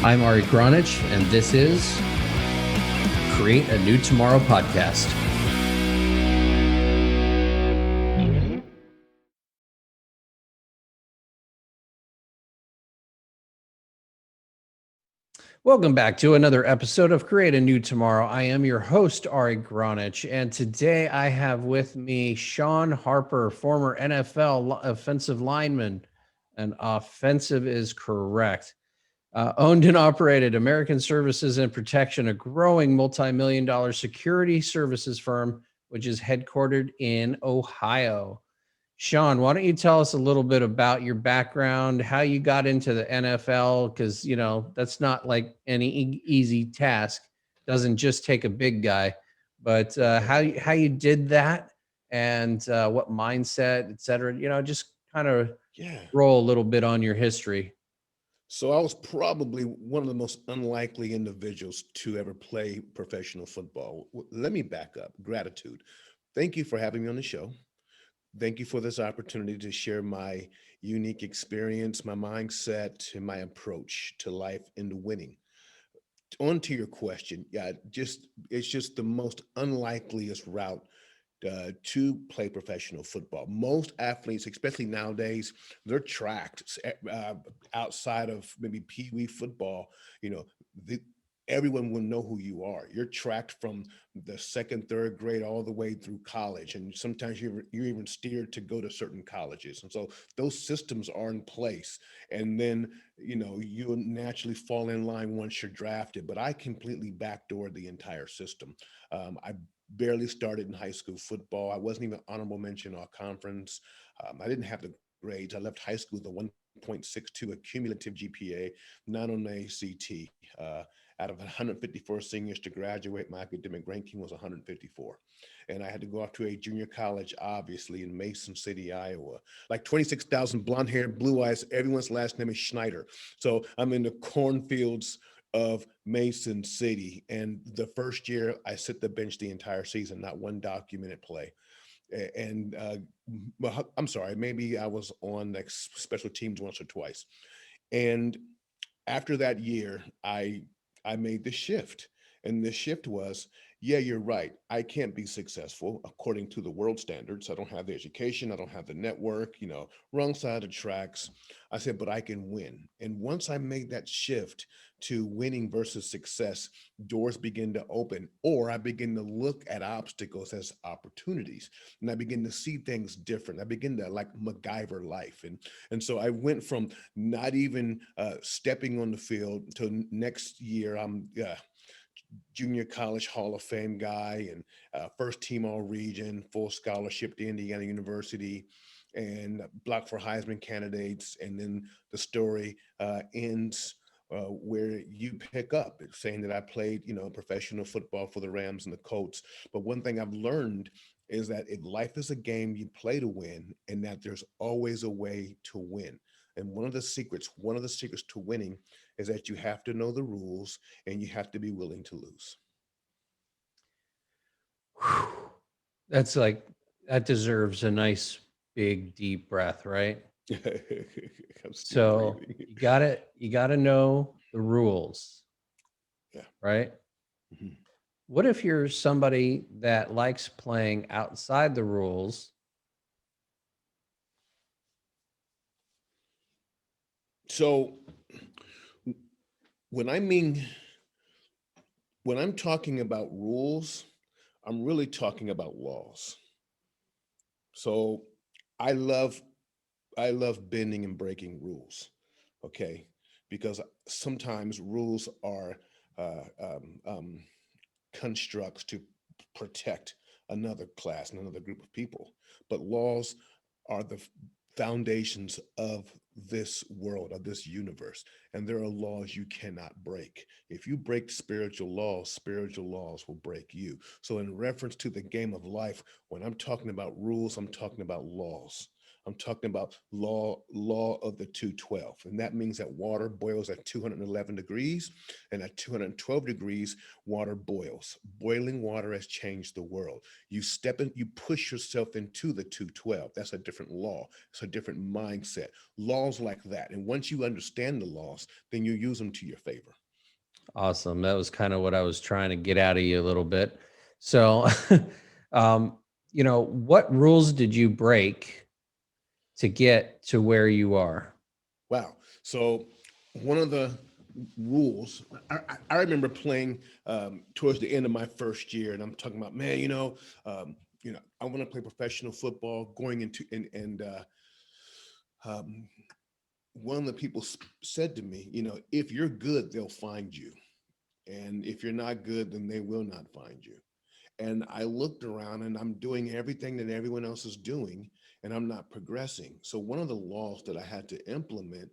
I'm Ari Gronich, and this is Create a New Tomorrow podcast. Welcome back to another episode of Create a New Tomorrow. I am your host, Ari Gronich, and today I have with me Shawn Harper, former NFL offensive lineman, and offensive is correct. Owned and operated American Services and Protection, a growing multi-million-dollar security services firm, which is headquartered in Ohio. Shawn, why don't you tell us a little bit about your background, how you got into the NFL? Because, that's not like any easy task. Doesn't just take a big guy, but how you did that and what mindset, et cetera, just kind of roll a little bit on your history. So I was probably one of the most unlikely individuals to ever play professional football. Let me back up. Gratitude. Thank you for having me on the show. Thank you for this opportunity to share my unique experience, my mindset, and my approach to life and to winning. On to your question, it's just the most unlikeliest route to play professional football. Most athletes, especially nowadays, they're tracked outside of maybe Pee Wee football. You know, the, everyone will know who you are. You're tracked from the second, third grade all the way through college, and sometimes you're even steered to go to certain colleges. And so those systems are in place, and then you naturally fall in line once you're drafted. But I completely backdoored the entire system. I barely started in high school football. I wasn't even honorable mention or conference. I didn't have the grades. I left high school with a 1.62 accumulative GPA, not on the ACT. Out of 154 seniors to graduate, my academic ranking was 154. And I had to go off to a junior college, obviously, in Mason City, Iowa. Like 26,000 blonde hair, blue eyes, everyone's last name is Schneider. So I'm in the cornfields of Mason City. And the first year, I sit the bench the entire season, not one documented play. And well, I'm sorry, maybe I was on like special teams once or twice. And after that year, I made the shift. And the shift was, yeah, you're right. I can't be successful according to the world standards. I don't have the education. I don't have the network, wrong side of tracks. I said, but I can win. And once I made that shift to winning versus success, doors begin to open, or I begin to look at obstacles as opportunities. And I begin to see things different. I begin to like MacGyver life. And so I went from not even stepping on the field to next year, I'm junior college Hall of Fame guy and first team all region, full scholarship to Indiana University, and blocked for Heisman candidates. And then the story ends where you pick up. It's saying that I played, professional football for the Rams and the Colts. But one thing I've learned is that if life is a game, you play to win, and that there's always a way to win. And one of the secrets to winning is that you have to know the rules and you have to be willing to lose. Whew. That's like, that deserves a nice big deep breath, right? I'm still So breathing. you gotta know the rules, Yeah. right? Mhm. What if you're somebody that likes playing outside the rules? So when I mean, when I'm talking about rules, I'm really talking about laws. So I love I love bending and breaking rules, okay? Because sometimes rules are uh, um, um, constructs to protect another class and another group of people. But laws are the foundations of this world, of this universe. And there are laws you cannot break. If you break spiritual laws will break you. So, in reference to the game of life, when I'm talking about rules, I'm talking about laws. I'm talking about law of the 212. And that means that water boils at 211 degrees, and at 212 degrees, water boils. Boiling water has changed the world. You step in, you push yourself into the 212. That's a different law. It's a different mindset. Laws like that. And once you understand the laws, then you use them to your favor. Awesome. That was kind of what I was trying to get out of you a little bit. So, um, what rules did you break to get to where you are? Wow. So one of the rules, I remember playing towards the end of my first year, and I'm talking about, man, I want to play professional football going into, um, one of the people said to me, if you're good, they'll find you. And if you're not good, then they will not find you. And I looked around and I'm doing everything that everyone else is doing, and I'm not progressing. So one of the laws that I had to implement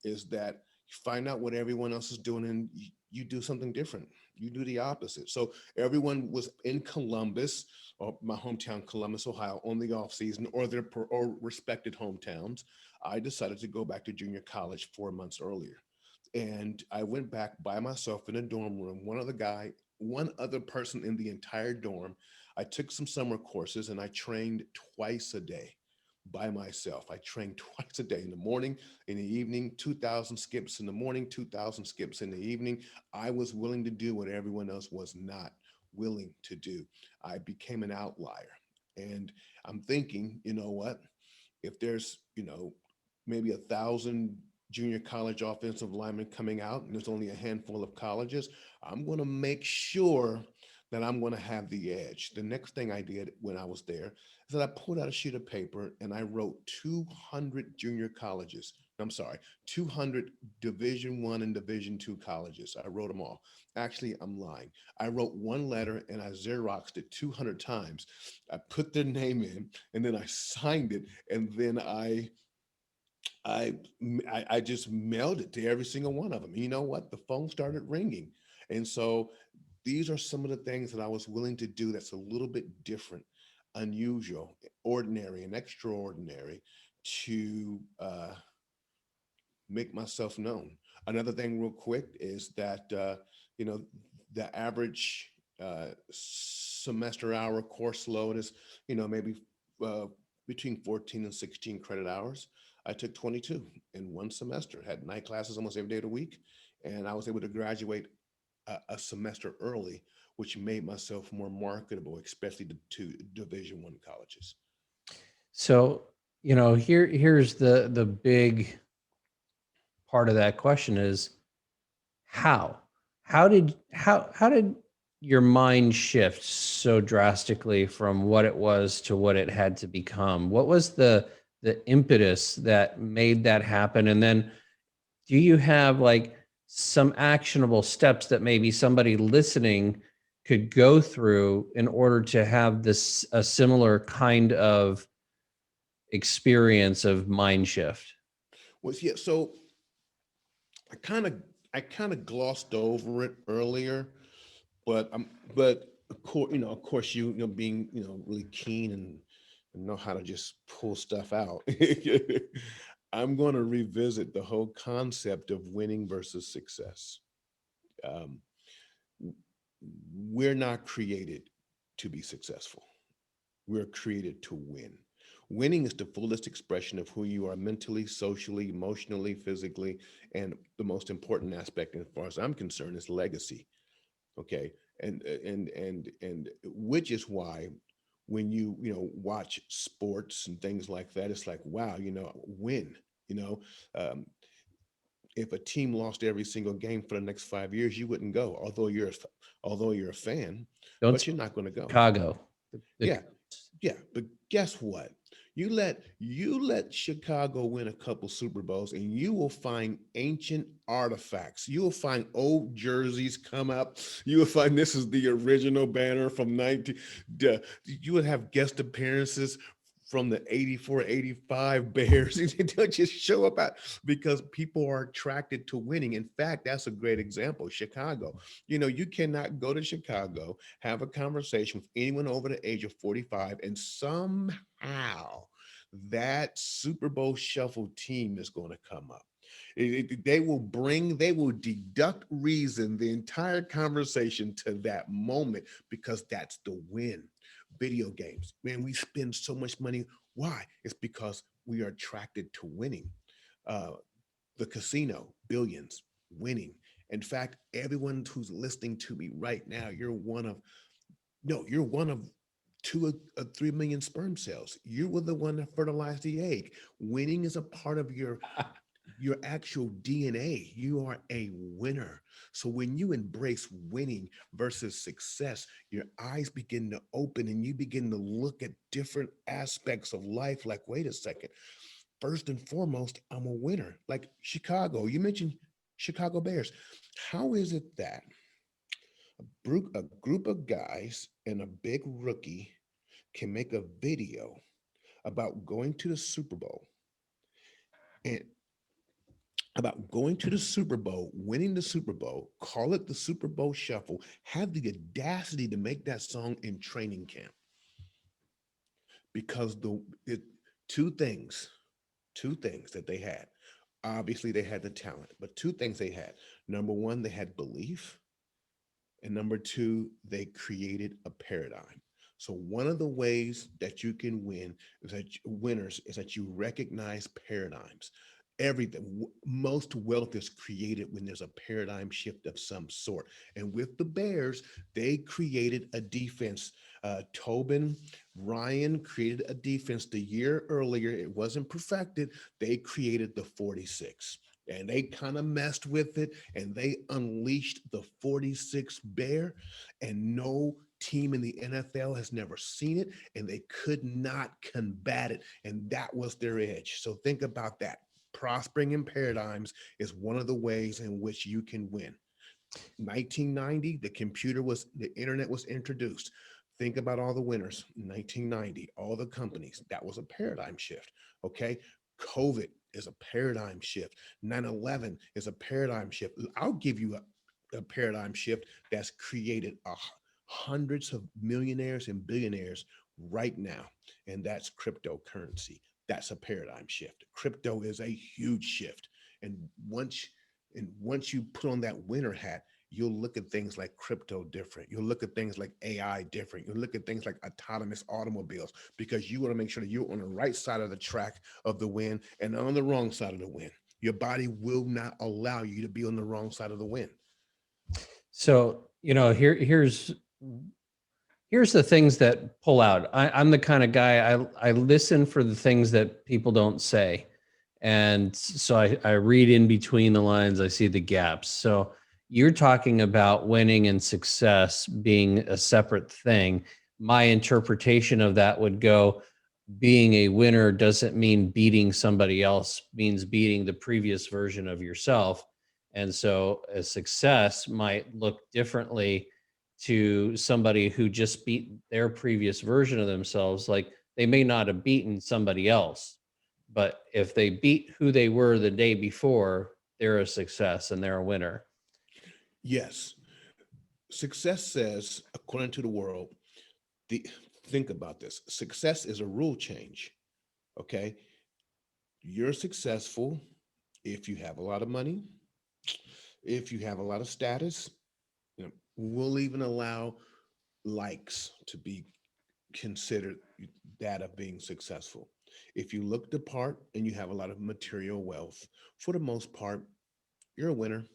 is that you find out what everyone else is doing and you do something different. You do the opposite. So everyone was in Columbus, or my hometown, Columbus, Ohio, on the off season, or their or respected hometowns. I decided to go back to junior college 4 months earlier. And I went back by myself in a dorm room, one other person in the entire dorm. I took some summer courses and I trained twice a day by myself. I trained twice a day, in the morning, in the evening, 2,000 skips in the morning, 2,000 skips in the evening. I was willing to do what everyone else was not willing to do. I became an outlier. And I'm thinking, you know what? If there's, maybe 1,000 junior college offensive linemen coming out, and there's only a handful of colleges, I'm going to make sure that I'm going to have the edge. The next thing I did when I was there is that I pulled out a sheet of paper and I wrote 200 junior colleges. I'm sorry, 200 Division I and Division II colleges. I wrote them all. Actually, I'm lying. I wrote one letter and I Xeroxed it 200 times. I put their name in and then I signed it, and then I I just mailed it to every single one of them. You know what? The phone started ringing. And so these are some of the things that I was willing to do that's a little bit different, unusual, ordinary, and extraordinary to make myself known. Another thing, real quick, is that you know the average semester hour course load is maybe uh, between 14 and 16 credit hours. I took 22 in one semester, had night classes almost every day of the week, and I was able to graduate a semester early, which made myself more marketable, especially to Division I colleges. So, here's the big part of that question is how? How did your mind shift so drastically from what it was to what it had to become? What was the impetus that made that happen? And then do you have like some actionable steps that maybe somebody listening could go through in order to have this a similar kind of experience of mind shift? Yeah, so I kind of I kind of glossed over it earlier, but of course, being really keen and know how to just pull stuff out. I'm going to revisit the whole concept of winning versus success. Um, we're not created to be successful. We're created to win. Winning is the fullest expression of who you are mentally, socially, emotionally, physically, and the most important aspect, as far as I'm concerned, is legacy. Okay, and which is why when you watch sports and things like that, it's like, wow, win. You know, um, if a team lost every single game for the next 5 years, you wouldn't go, although you're a fan, Don't but say you're not going to go. Chicago. The Yeah, yeah, but guess what? You let Chicago win a couple Super Bowls, and you will find ancient artifacts. You will find old jerseys come up. You will find this is the original banner from 19. You would have guest appearances from the 84, 85 Bears. They'll just show up out because people are attracted to winning. In fact, that's a great example. Chicago. You cannot go to Chicago, have a conversation with anyone over the age of 45, and somehow that Super Bowl shuffle team is going to come up. They will deduct reason the entire conversation to that moment because that's the win. Video games, man, we spend so much money. Why? It's because we are attracted to winning. Uh, the casino, billions, winning. In fact, everyone who's listening to me right now, you're one of 2 or 3 million sperm cells. You were the one that fertilized the egg. Winning is a part of your actual DNA. You are a winner. So when you embrace winning versus success, your eyes begin to open and you begin to look at different aspects of life. Like, wait a second. First and foremost, I'm a winner. Like Chicago, you mentioned Chicago Bears. How is it that a group of guys and a big rookie can make a video about going to the Super Bowl and about going to the Super Bowl, winning the Super Bowl, call it the Super Bowl Shuffle, have the audacity to make that song in training camp? Because two things, two things that they had. Obviously, they had the talent, but two things they had. Number one, they had belief. And number two, they created a paradigm. So one of the ways that you can win is that winners is that you recognize paradigms. Everything, most wealth is created when there's a paradigm shift of some sort. And with the Bears, they created a defense. Tobin Ryan created a defense the year earlier. It wasn't perfected. They created the 46 and they kind of messed with it and they unleashed the 46 bear, and no team in the NFL has never seen it, and they could not combat it, and that was their edge. So think about that. Prospering in paradigms is one of the ways in which you can win. 1990, the internet was introduced. Think about all the winners. 1990, all the companies. That was a paradigm shift. Okay. COVID is a paradigm shift. 9/11 is a paradigm shift. I'll give you a paradigm shift that's created hundreds of millionaires and billionaires right now, and that's cryptocurrency. That's a paradigm shift. Crypto is a huge shift, and once you put on that winner hat, you'll look at things like crypto different. You'll look at things like AI different. You'll look at things like autonomous automobiles because you want to make sure that you're on the right side of the track of the win and not on the wrong side of the win. Your body will not allow you to be on the wrong side of the win. So, here's the things that pull out. I'm the kind of guy, I listen for the things that people don't say. And so I read in between the lines, I see the gaps. So you're talking about winning and success being a separate thing. My interpretation of that would go, being a winner doesn't mean beating somebody else, means beating the previous version of yourself. And so a success might look differently to somebody who just beat their previous version of themselves. Like, they may not have beaten somebody else, but if they beat who they were the day before, they're a success and they're a winner. Yes. Success says, according to the world, the think about this. Success is a rule change. Okay. You're successful if you have a lot of money, if you have a lot of status. We'll even allow likes to be considered that of being successful. If you look the part and you have a lot of material wealth, for the most part, you're a winner.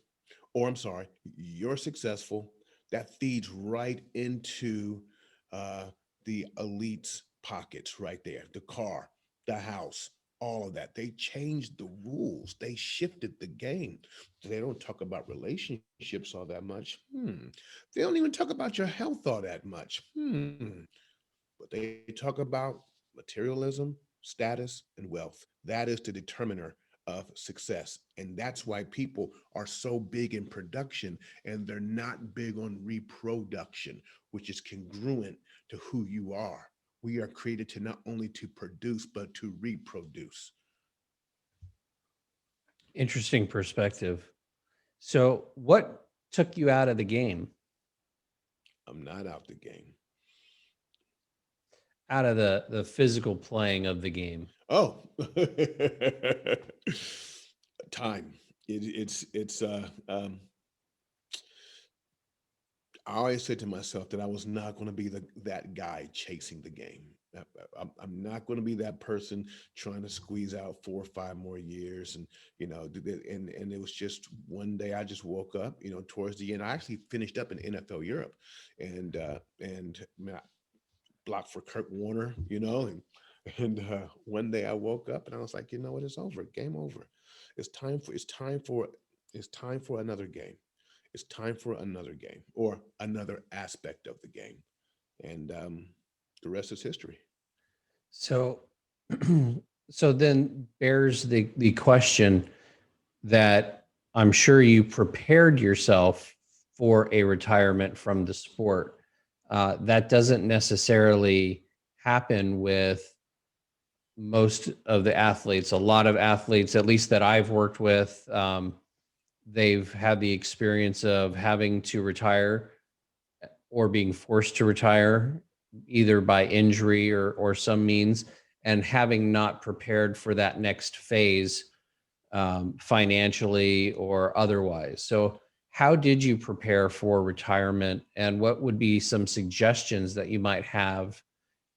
Or I'm sorry, you're successful. That feeds right into uh, the elite's pockets right there. The car, the house, all of that. They changed the rules. They shifted the game. They don't talk about relationships all that much. They don't even talk about your health all that much. But they talk about materialism, status, and wealth. That is the determiner of success. And that's why people are so big in production and they're not big on reproduction, which is congruent to who you are. We are created to not only to produce, but to reproduce. Interesting perspective. So, what took you out of the game, I'm not out the game. out of the physical playing of the game? Oh, time. It's I always said to myself that I was not going to be that guy chasing the game. I'm not going to be that person trying to squeeze out 4 or 5 more years, and and it was just one day I just woke up. Towards the end, I actually finished up in NFL Europe, and man, blocked for Kurt Warner, and one day I woke up and I was like, you know what, it's over, game over. It's time for another game. It's time for another game or another aspect of the game. And the rest is history. So, so then bears the question that I'm sure you prepared yourself for a retirement from the sport. That doesn't necessarily happen with most of the athletes. A lot of athletes, at least that I've worked with, they've had the experience of having to retire or being forced to retire either by injury or some means, and having not prepared for that next phase financially or otherwise. So, how did you prepare for retirement, and what would be some suggestions that you might have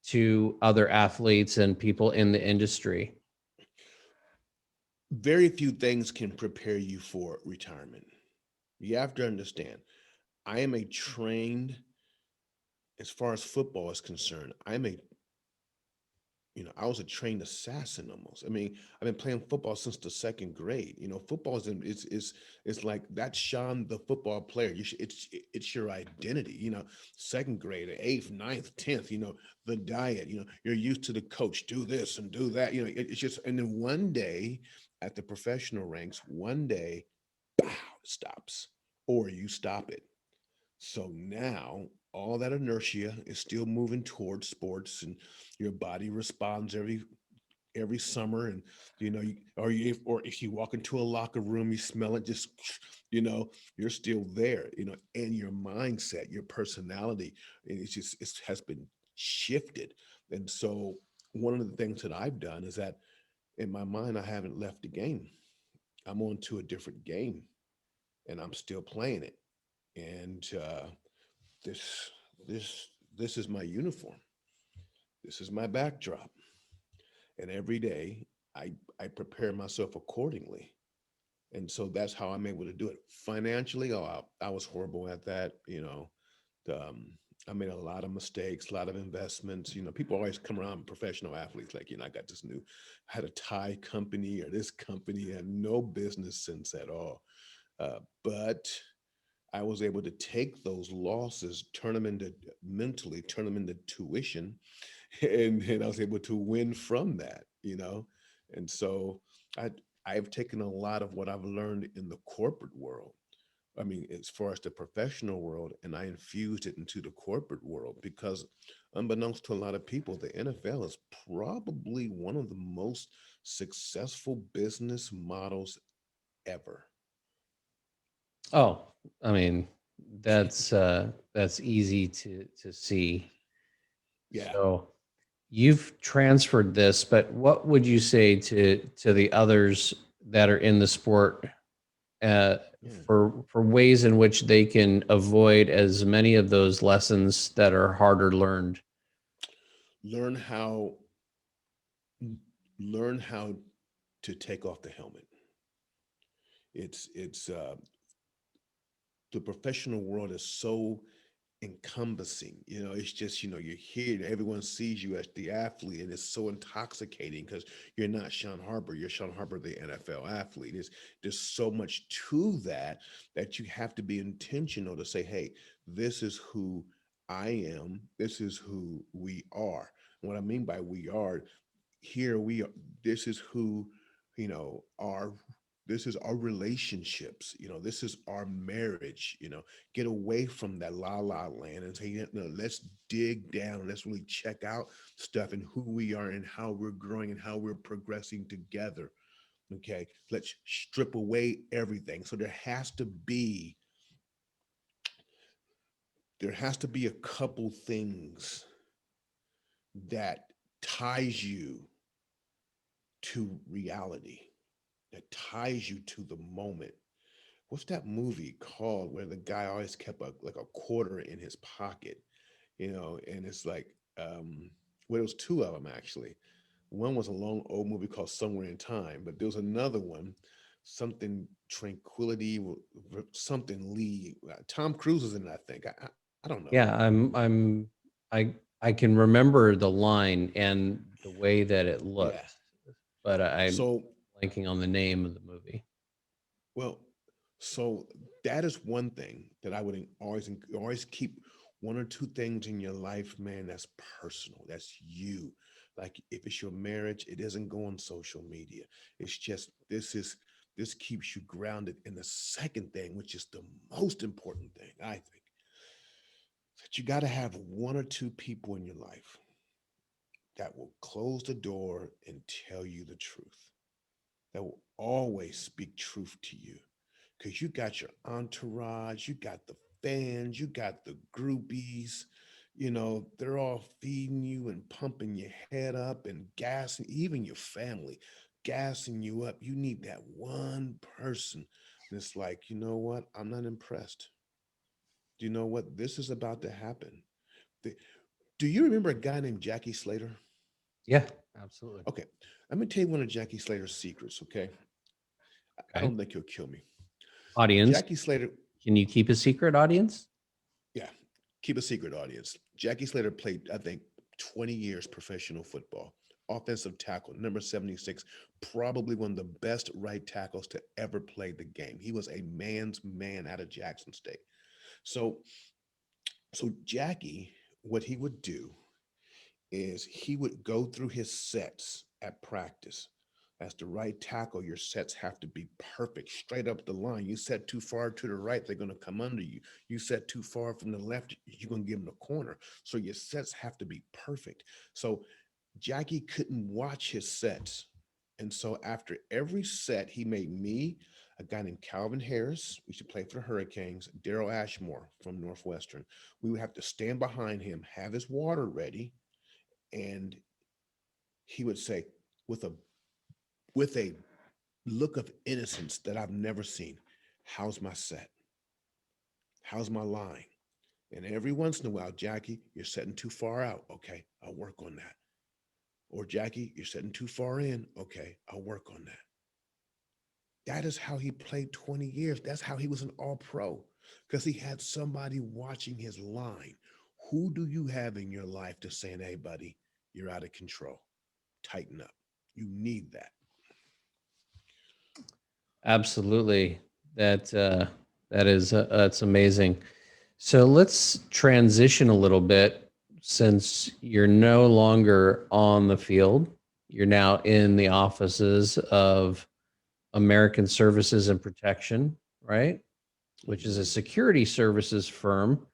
to other athletes and people in the industry? Very few things can prepare you for retirement. You have to understand, I am a trained, as far as football is concerned, I was a trained assassin almost. I mean, I've been playing football since the second grade. Football is like that's Sean, the football player. It's your identity. Second grade, eighth, ninth, tenth. The diet. You're used to the coach. Do this and do that. It's just. And then one day, at the professional ranks, one day, bow, it stops, or you stop it. So now all that inertia is still moving towards sports, and your body responds every summer. And or if you walk into a locker room, you smell it, just you know you're still there. And your mindset, your personality, it has been shifted. And so one of the things that I've done is that in my mind, I haven't left the game. I'm on to a different game, and I'm still playing it. And this this this is my uniform. This is my backdrop. And every day I prepare myself accordingly. And so that's how I'm able to do it. Financially, I was horrible at that. Um, I made a lot of mistakes, a lot of investments. People always come around, professional athletes, like, I got this new, I had a tie company or this company, and no business sense at all. But I was able to take those losses, turn them into mentally, turn them into tuition, and I was able to win from that. And so I I've taken a lot of what I've learned in the corporate world. I mean, as far as the professional world, and I infused it into the corporate world because, unbeknownst to a lot of people, the NFL is probably one of the most successful business models ever. Oh, I mean, that's easy to see. Yeah. So, you've transferred this, but what would you say to the others that are in the sport, uh, Yeah. for ways in which they can avoid as many of those lessons that are harder learned? Learn how learn how to take off the helmet. It's the professional world is so encompassing. It's just, you're here and everyone sees you as the athlete, and it's so intoxicating because you're not Shawn Harper, you're Shawn Harper, the NFL athlete. There's so much to that you have to be intentional to say, hey, this is who I am, this is who we are. What I mean by we are, here we are, this is who, our this is our relationships, this is our marriage. Get away from that la la land and say, let's dig down, let's really check out stuff and who we are and how we're growing and how we're progressing together. Okay, let's strip away everything. So there has to be a couple things that ties you to reality, that ties you to the moment. What's that movie called where the guy always kept like a quarter in his pocket, and it's like, well, it was two of them actually. One was a long old movie called Somewhere in Time, but there was another one, something Tranquility, something Lee. Tom Cruise is in it, I think. I don't know. Yeah, I can remember the line and the way that it Yeah. looked, but I'm So, blanking on the name of the movie. well, so that is one thing that I would always keep one or two things in your life, man, that's personal. That's you. Like if it's your marriage, it doesn't go on social media. It's just this keeps you grounded. And the second thing, which is the most important thing, I think, that you got to have one or two people in your life that will close the door and tell you the truth, that will always speak truth to you. Because you got your entourage, you got the fans, you got the groupies, they're all feeding you and pumping your head up and gassing, even your family, gassing you up. You need that one person. And it's like, you know what? I'm not impressed. Do you know what? This is about to happen. The- Do you remember a guy named Jackie Slater? Yeah, absolutely. Okay. I'm going to tell you one of Jackie Slater's secrets, okay? I Okay. don't think he'll kill me. Audience, Jackie Slater, can you keep a secret, audience? yeah, keep a secret, audience. Jackie Slater played, I think, 20 years professional football. Offensive tackle, number 76, probably one of the best right tackles to ever play the game. He was a man's man out of Jackson State. So, so Jackie, what he would do is he would go through his sets at practice. As the right tackle, your sets have to be perfect, straight up the line. You set too far to the right, they're going to come under you. You set too far from the left, you're going to give them the corner. So your sets have to be perfect. So Jackie couldn't watch his sets. And so after every set, he made me, a guy named Calvin Harris, we should play for the Hurricanes, Daryl Ashmore from Northwestern. We would have to stand behind him, have his water ready, and he would say, with a with a look of innocence that I've never seen, how's my set? How's my line? And every once in a while, Jackie, you're setting too far out. Okay, I'll work on that. Or Jackie, you're setting too far in. Okay, I'll work on that. That is how he played 20 years. That's how he was an all pro, because he had somebody watching his line. Who do you have in your life to saying, hey, buddy, you're out of control? Tighten up. You need that. Absolutely. That that is that's amazing. So let's transition a little bit since you're no longer on the field. You're now in the offices of American Services and Protection, right? Which is a Mhm. security services firm.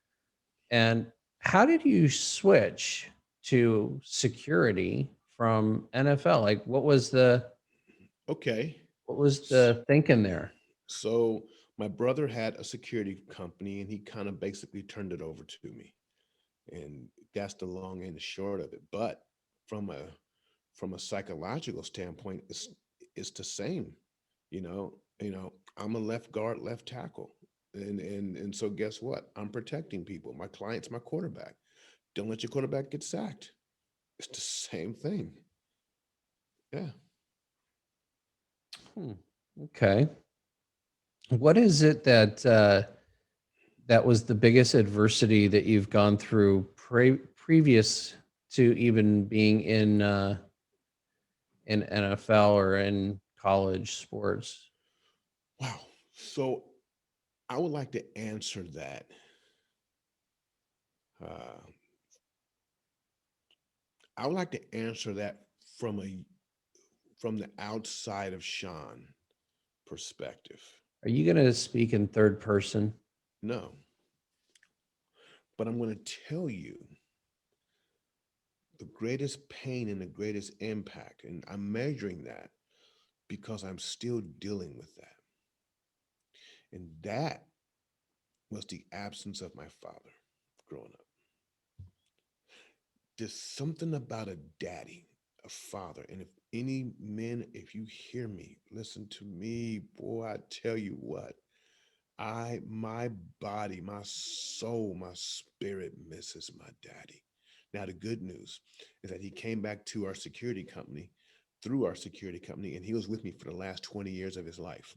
And how did you switch to security from NFL? Like Okay. what was S- the thinking there? So my brother had a security company and he kind of basically turned it over to me. And that's the long and the short of it. But from a from a psychological standpoint, it's the same. I'm a left guard, left tackle. And so guess what? I'm protecting people. My client's my quarterback. Don't let your quarterback get sacked. It's the same thing. Yeah. Hmm. Okay. What is it that that was the biggest adversity that you've gone through previous to even being in NFL or in college sports? Wow. So I would like to answer that. Uh, I would like to answer that from the outside of Shawn perspective. Are you going to speak in third person? No, but I'm going to tell you the greatest pain and the greatest impact, and I'm measuring that because I'm still dealing with that. And that was the absence of my father growing up. There's something about a daddy, a father, and any men, if you hear me, listen to me, boy, I tell you what, my body, my soul, my spirit misses my daddy. Now, the good news is that he came back to our security company, through our security company, and he was with me for the last 20 years of his life.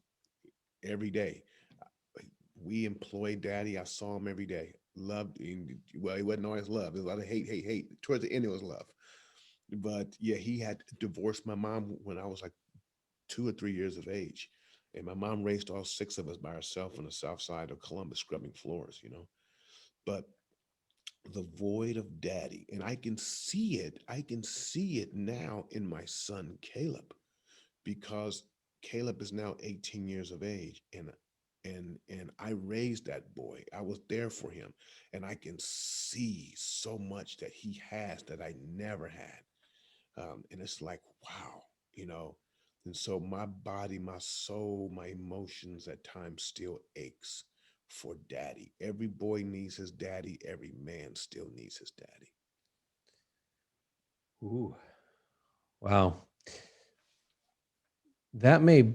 Every day, we employed daddy. I saw him every day. Loved him. Well, he wasn't always love. There was a lot of hate, hate, hate. Towards the end, it was love. But yeah, he had divorced my mom when I was like 2 or 3 years of age. And my mom raised all six of us by herself on the south side of Columbus, scrubbing floors, you know. But the void of daddy, and I can see it now in my son Caleb, because Caleb is now 18 years of age, and I raised that boy. I was there for him, and I can see so much that he has that I never had. And it's like, wow, you know. And so my body, my soul, my emotions at times still aches for daddy. Every boy needs his daddy. Every man still needs his daddy. Ooh, wow. That may,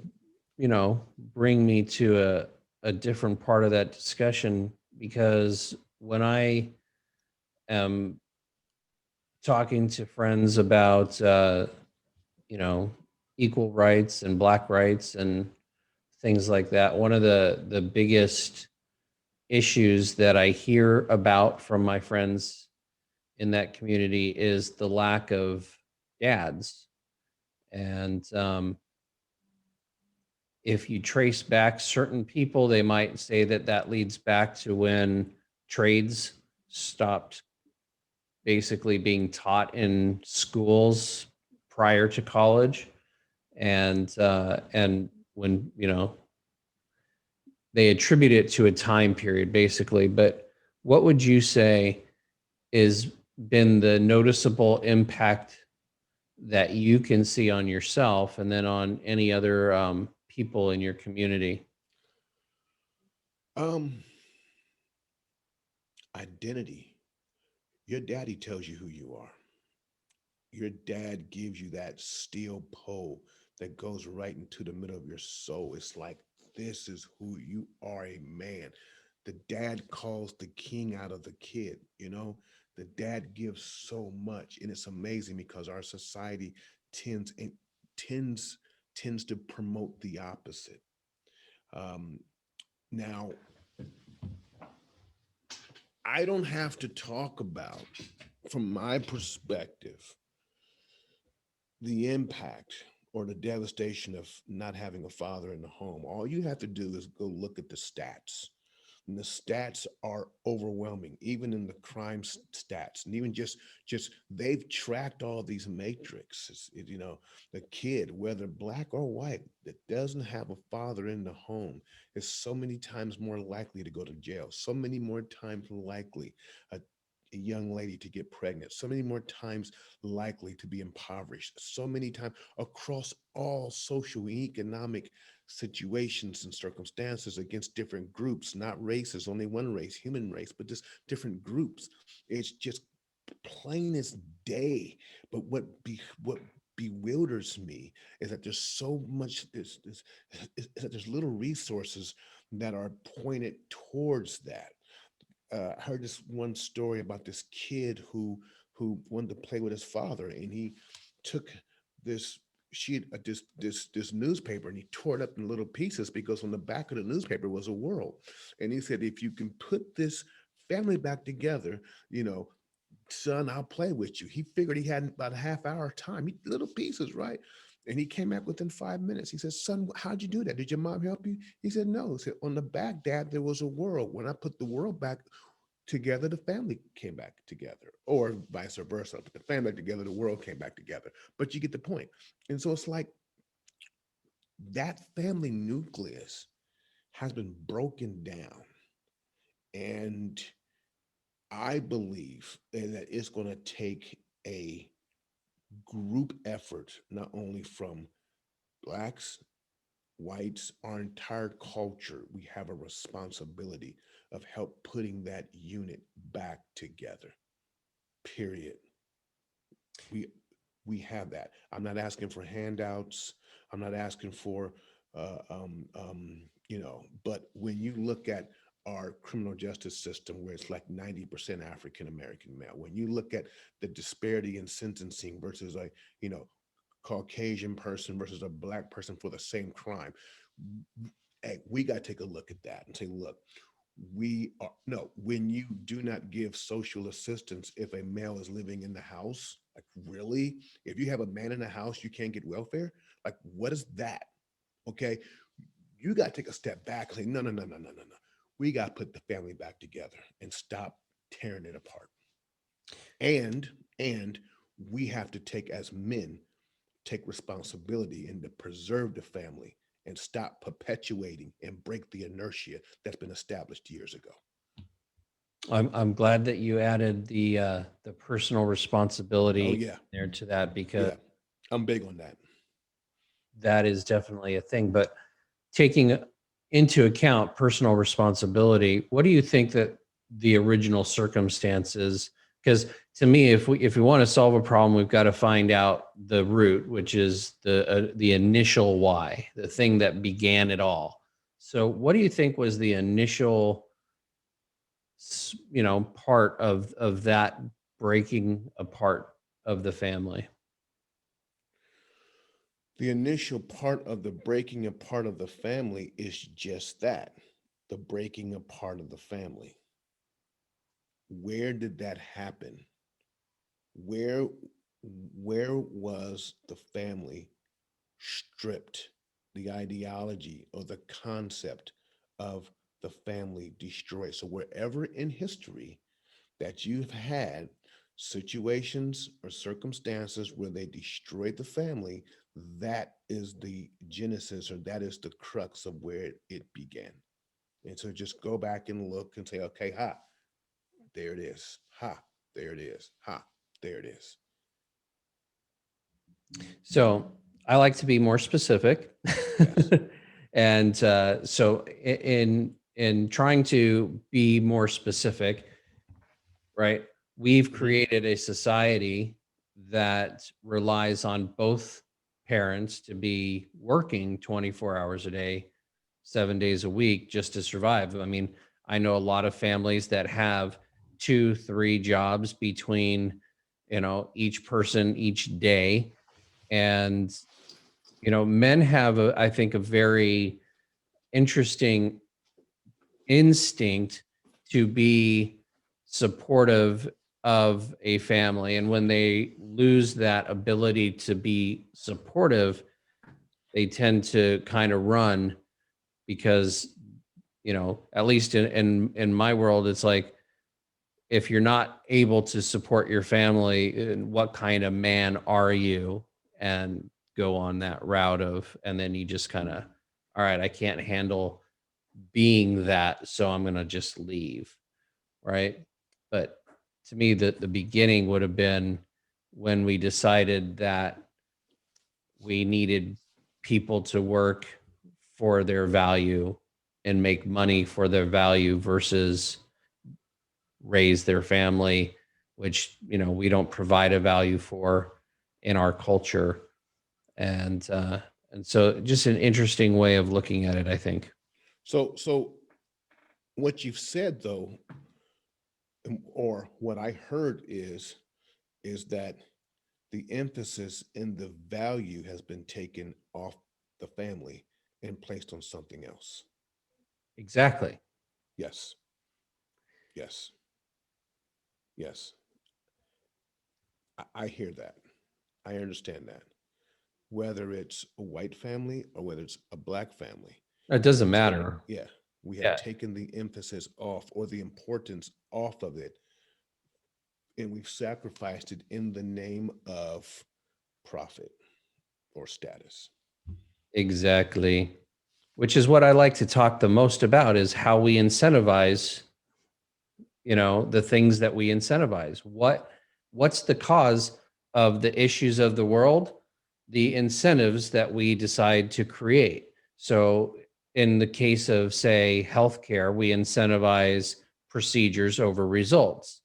bring me to a different part of that discussion, because when I am talking to friends about, you know, equal rights and black rights and things like that, one of the biggest issues that I hear about from my friends in that community is the lack of dads. And if you trace back certain people, they might say that that leads back to when trades stopped basically being taught in schools prior to college, and when they attribute it to a time period basically. But what would you say is been the noticeable impact that you can see on yourself and then on any other people in your community? Um, Identity. Your daddy tells you who you are. Your dad gives you that steel pole that goes right into the middle of your soul. It's like, this is who you are, a man. The dad calls the king out of the kid, you know? The dad gives so much. And it's amazing because our society tends and tends tends to promote the opposite. Um, Now, I don't have to talk about, from my perspective, the impact or the devastation of not having a father in the home. All you have to do is go look at the stats. And the stats are overwhelming, even in the crime stats, and even just they've tracked all these matrices. You know, the kid, whether black or white, that doesn't have a father in the home is so many times more likely to go to jail, so many more times likely a young lady to get pregnant, so many more times likely to be impoverished, so many times across all social and economic situations and circumstances against different groups, not races, only one race, human race, but just different groups. It's just plain as day. But what bewilders me is that there's so much is that there's little resources that are pointed towards that. I heard this one story about this kid who wanted to play with his father, and he took this sheet this newspaper, and he tore it up in little pieces because on the back of the newspaper was a world, and he said, if you can put this family back together, you know, son, I'll play with you. He figured he had about a half hour time, little pieces, right? And he came back within 5 minutes. He said, son, how'd you do that? Did your mom help you? He said, no. He said, on the back, dad, there was a world. When I put the world back together, the family came back together, or vice versa. Put the family back together, the world came back together. But you get the point. And so it's like that family nucleus has been broken down. And I believe that it's going to take a group effort, not only from blacks, whites, our entire culture. We have a responsibility of help putting that unit back together. Period. We We have that. I'm not asking for handouts. I'm not asking for, but when you look at our criminal justice system, where it's like 90% African American male, when you look at the disparity in sentencing versus a, you know, Caucasian person versus a Black person for the same crime, hey, we got to take a look at that and say, look, we are no, when you do not give social assistance if a male is living in the house, like really, if you have a man in the house, you can't get welfare. Like, what is that? Okay, you got to take a step back and say, no, no, no, no, no, no, no. We got to put the family back together and stop tearing it apart. And we have to take, as men, take responsibility and to preserve the family and stop perpetuating and break the inertia that's been established years ago. I'm glad that you added the personal Oh responsibility yeah, there to that, because yeah, I'm big on that. that is definitely a thing. But taking into account personal responsibility, what do you think that the original circumstances? Because to me, if we want to solve a problem, we've got to find out the root, which is the initial why, the thing that began it all. So, what do you think was the initial, part of that breaking apart of the family? The initial part of the breaking apart of the family is just that, the breaking apart of the family. Where did that happen? Where where was the family stripped, the ideology or the concept of the family destroyed? So wherever in history that you've had situations or circumstances where they destroyed the family, that is the genesis, or that is the crux of where it began. And so just go back and look and say, okay, ha, there it is. Ha, there it is. Ha, there it is. So I like to be more specific. Yes. And so in trying to be more specific, right? We've Mhm. created a society that relies on both parents to be working 24 hours a day, 7 days a week, just to survive. I mean, I know a lot of families that have two, three jobs between, each person each day. And, men have, I think, a very interesting instinct to be supportive of a family. And when they lose that ability to be supportive, they tend to kind of run, because, at least in my world, it's like, if you're not able to support your family, what kind of man are you? And go on that route of, and then you just kind of, all right, I can't handle being that, so I'm going to just leave. Right. But to me, the beginning would have been when we decided that we needed people to work for their value and make money for their value versus raise their family, which, we don't provide a value for in our culture. And so just an interesting way of looking at it, I think. So what you've said though, or what I heard is that the emphasis and the value has been taken off the family and placed on something else. Exactly. Yes, yes, yes. I hear that. I understand that. Whether it's a white family or whether it's a Black family, It we doesn't have taken, matter. yeah, we have Yeah, taken the emphasis off or the importance off of it, and we've sacrificed it in the name of profit or status. exactly. Which is what I like to talk the most about, is how we incentivize, the things that we incentivize. What's the cause of the issues of the world? The incentives that we decide to create. So in the case of, say, healthcare, we incentivize procedures over results.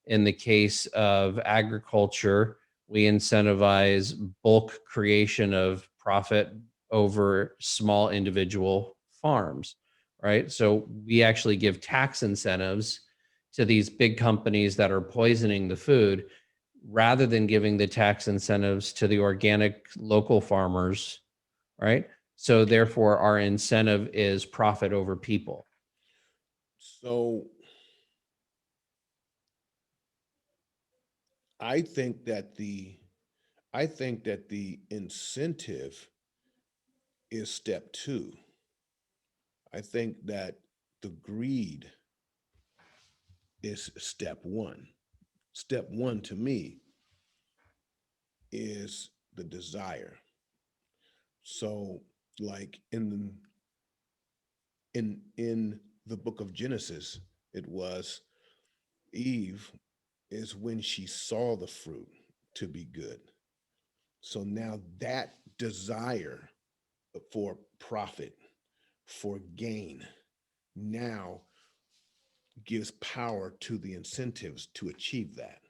In the case of agriculture, We incentivize bulk creation of profit over small individual farms, right? So we actually give tax incentives to these big companies that are poisoning the food rather than giving the tax incentives to the organic local farmers, right? So therefore our incentive is profit over people. So I think that the incentive is step two. I think that the greed is step one. Step one to me is the desire. So, like in the book of Genesis, it was Eve is when she saw the fruit to be good. So now that desire for profit, for gain, now gives power to the incentives to achieve that.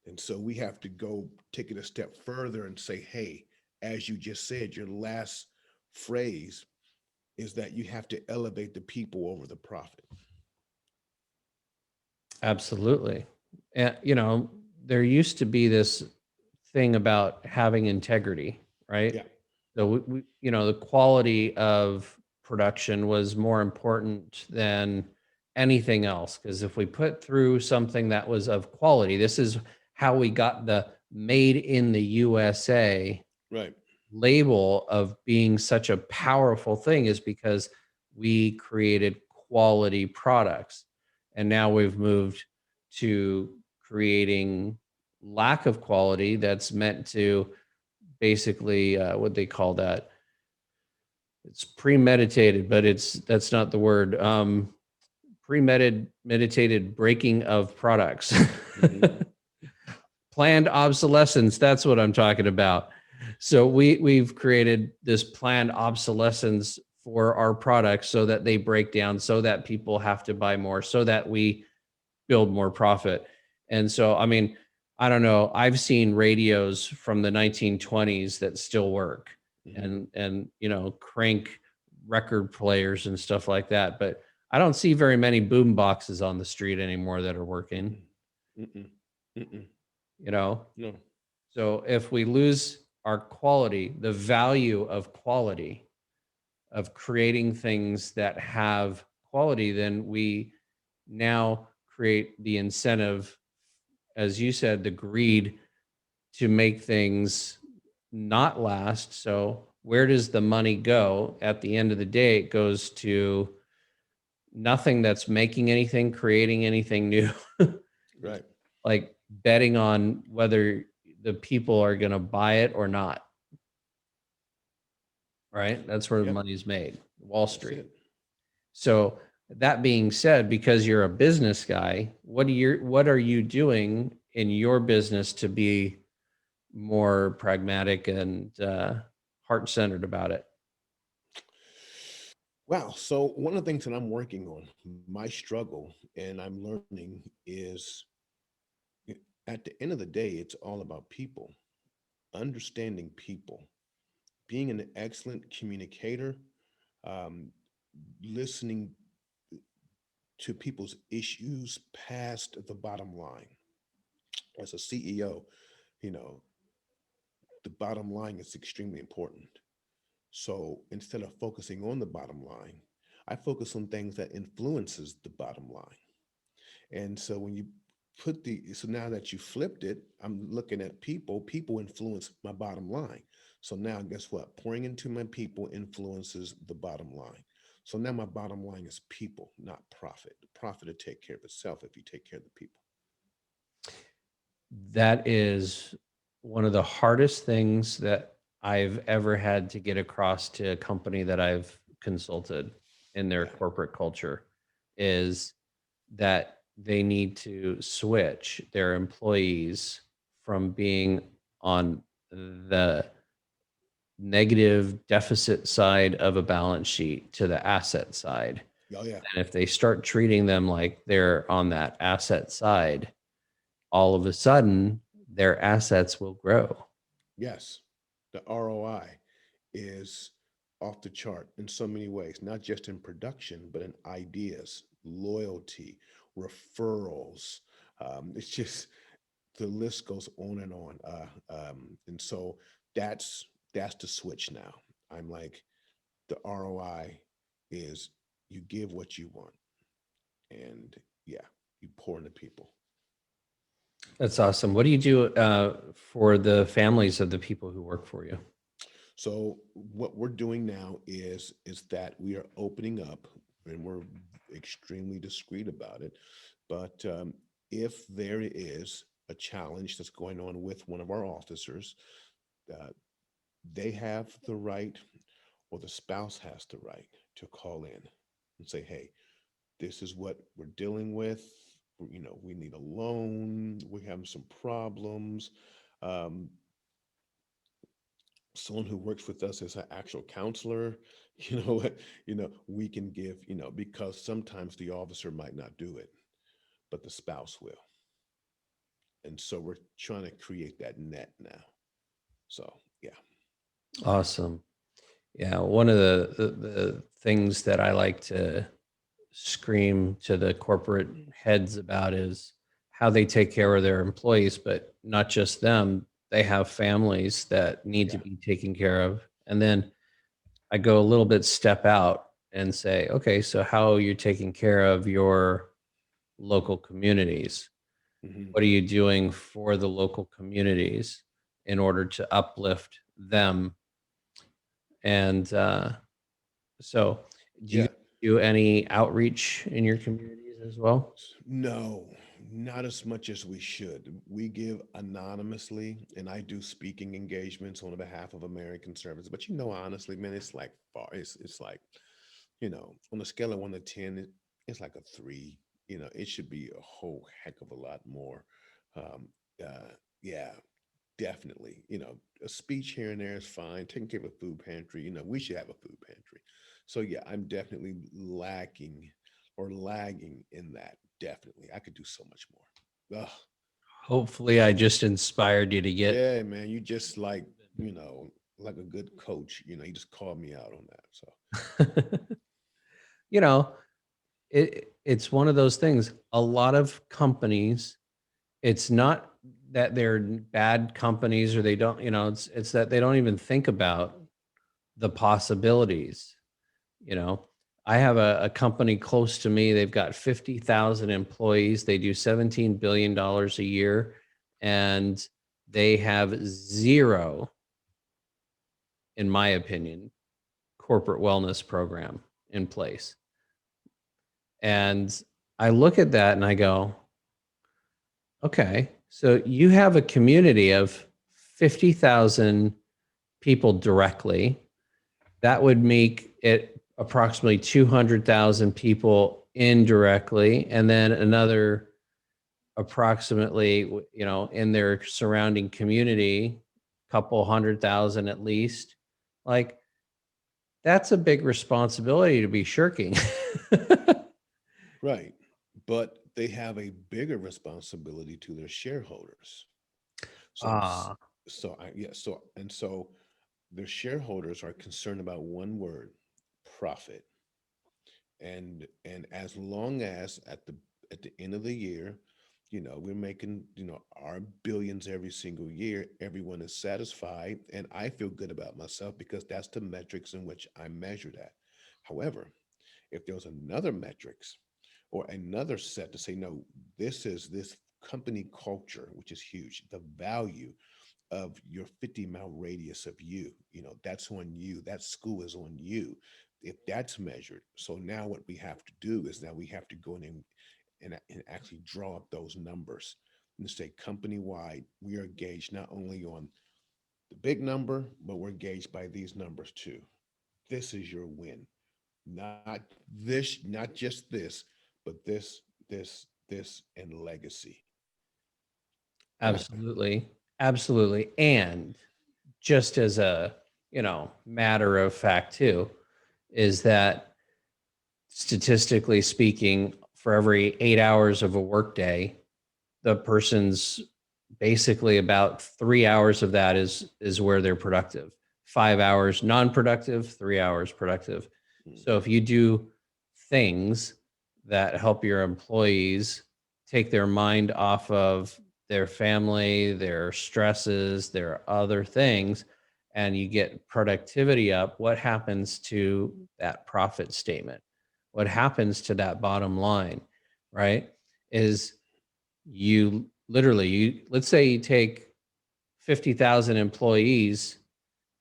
And so we have to go take it a step further and say, hey, as you just said, your last phrase is that you have to elevate the people over the profit. Absolutely. And there used to be this thing about having integrity, right? Yeah. So the quality of production was more important than anything else, because if we put through something that was of quality, this is how we got the made in the USA Right. label of being such a powerful thing, is because we created quality products. And now we've moved to creating lack of quality that's meant to basically what they call that, it's premeditated, but that's not the word. Premeditated breaking of products. Mhm. Planned obsolescence, that's what I'm talking about. So we've created this planned obsolescence for our products so that they break down, so that people have to buy more, so that we build more profit. And so, I mean, I don't know, I've seen radios from the 1920s that still work, Mhm. and crank record players and stuff like that, but I don't see very many boom boxes on the street anymore that are working, Mm-mm. Mm-mm. Mm-mm. you know. No. So if we lose our quality, the value of quality, of creating things that have quality, then we now create the incentive, as you said, the greed to make things not last. So where does the money go? At the end of the day, it goes to nothing that's making anything, creating anything new. It's Right. like betting on whether the people are going to buy it or not, right? That's where the Yep. money's made, Wall That's Street. it. So that being said, because you're a business guy, what are you doing in your business to be more pragmatic and heart centered about it? Wow. So one of the things that I'm working on, my struggle, and I'm learning is at the end of the day, it's all about people, understanding people, being an excellent communicator, um, listening to people's issues past the bottom line. As a CEO, you know, the bottom line is extremely important. So instead of focusing on the bottom line, I focus on things that influences the bottom line. And so when you so now that you flipped it, I'm looking at people. People influence my bottom line. So now guess what? Pouring into my people influences the bottom line. So now my bottom line is people, not profit. The profit will take care of itself if you take care of the people. That is one of the hardest things that I've ever had to get across to a company that I've consulted in their Yeah. corporate culture, is that they need to switch their employees from being on the negative deficit side of a balance sheet to the asset side. Oh yeah. And if they start treating them like they're on that asset side, all of a sudden their assets will grow. Yes, the ROI is off the chart in so many ways, not just in production, but in ideas, loyalty, referrals. It's just the list goes on and on. And so that's that's the switch now. I'm like, the ROI is you give what you want, and yeah, you pour into people. That's awesome. What do you do for the families of the people who work for you? So what we're doing now is that we are opening up, and we're extremely discreet about it. But if there is a challenge that's going on with one of our officers, uh, they have the right, or the spouse has the right, to call in and say, "Hey, this is what we're dealing with. We need a loan. We're having some problems." Um, Someone who works with us as an actual counselor, what, we can give, because sometimes the officer might not do it, but the spouse will. And so we're trying to create that net now. So, yeah. Awesome. Yeah, one of the things that I like to scream to the corporate heads about is how they take care of their employees, but not just them. They have families that need to Yeah. be taken care of. And then I go a little bit step out and say, okay, so how are you taking care of your local communities? Hmm. What are you doing for the local communities in order to uplift them? And so, do you Yeah. do any outreach in your communities as well? No, not as much as we should. We give anonymously, and I do speaking engagements on behalf of American Service. But honestly, man, it's like far. It's like, on a scale of 1 to 10, it's like a 3. It should be a whole heck of a lot more. Um, yeah, definitely. A speech here and there is fine. Taking care of a food pantry. We should have a food pantry. So yeah, I'm definitely lacking or lagging in that. Definitely, I could do so much more. Ugh. Hopefully, I just inspired you to get. Yeah, man, you just you know, like a good coach. You just called me out on that. So you know, it's one of those things. A lot of companies, it's not that they're bad companies or they don't, it's that they don't even think about the possibilities. You know, I have a company close to me. They've got 50,000 employees. They do $17 billion a year, and they have zero, in my opinion, corporate wellness program in place. And I look at that and I go, okay, so you have a community of 50,000 people directly. That would make it approximately 200,000 people indirectly, and then another approximately, in their surrounding community, couple 100,000 at least. Like, that's a big responsibility to be shirking. right, but they have a bigger responsibility to their shareholders. So Ah, yeah, so their shareholders are concerned about one word: profit. And as long as at the end of the year, we're making, our billions every single year, everyone is satisfied, and I feel good about myself because that's the metrics in which I'm measured at. However, if there was another metrics or another set to say, no, this company culture, which is huge, the value of your 50-mile radius of that's on you. That school is on you. If that's measured, so now what we have to do is now we have to go in and actually draw up those numbers and say company wide, we are gauged not only on the big number, but we're gauged by these numbers too. This is your win. Not this, not just this, but this, and legacy. absolutely. Absolutely. And just as a, matter of fact too, is that statistically speaking, for every 8 hours of a workday, the person's basically about 3 hours of that is where they're productive. 5 hours non-productive, 3 hours productive. So Mhm. if you do things that help your employees take their mind off of their family, their stresses, their other things, and you get productivity up, what happens to that profit statement? What happens to that bottom line, right? Is you literally, let's say you take 50,000 employees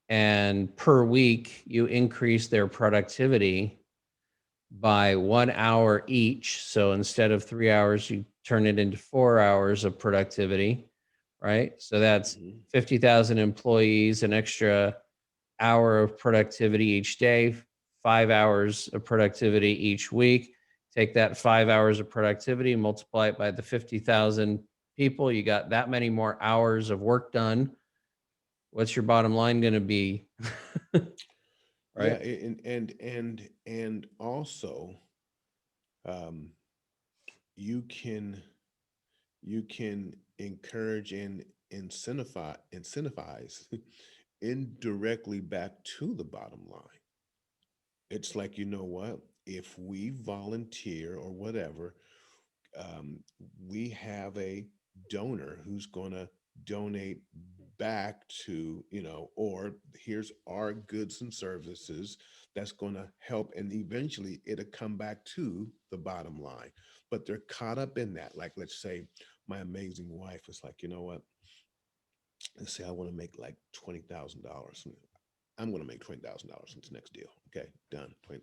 and per week you increase their productivity by 1 hour each. So instead of 3 hours, you turn it into 4 hours of productivity, right? So that's Mhm. 50,000 employees, an extra hour of productivity each day, 5 hours of productivity each week. Take that 5 hours of productivity, multiply it by the 50,000 people. You got that many more hours of work done. What's your bottom line going to be? Yeah, Right? and also, um, you can you can encourage and incentivize indirectly back to the bottom line. It's like, you know what? If we volunteer or whatever, um, we have a donor who's going to donate back to, or here's our goods and services that's going to help. And eventually it'll come back to the bottom line. But they're caught up in that. Like, let's say my amazing wife is like, you know what? Let's say I want to make like $20,000. I'm going to make $20,000 in this next deal. Okay, done. $20,000.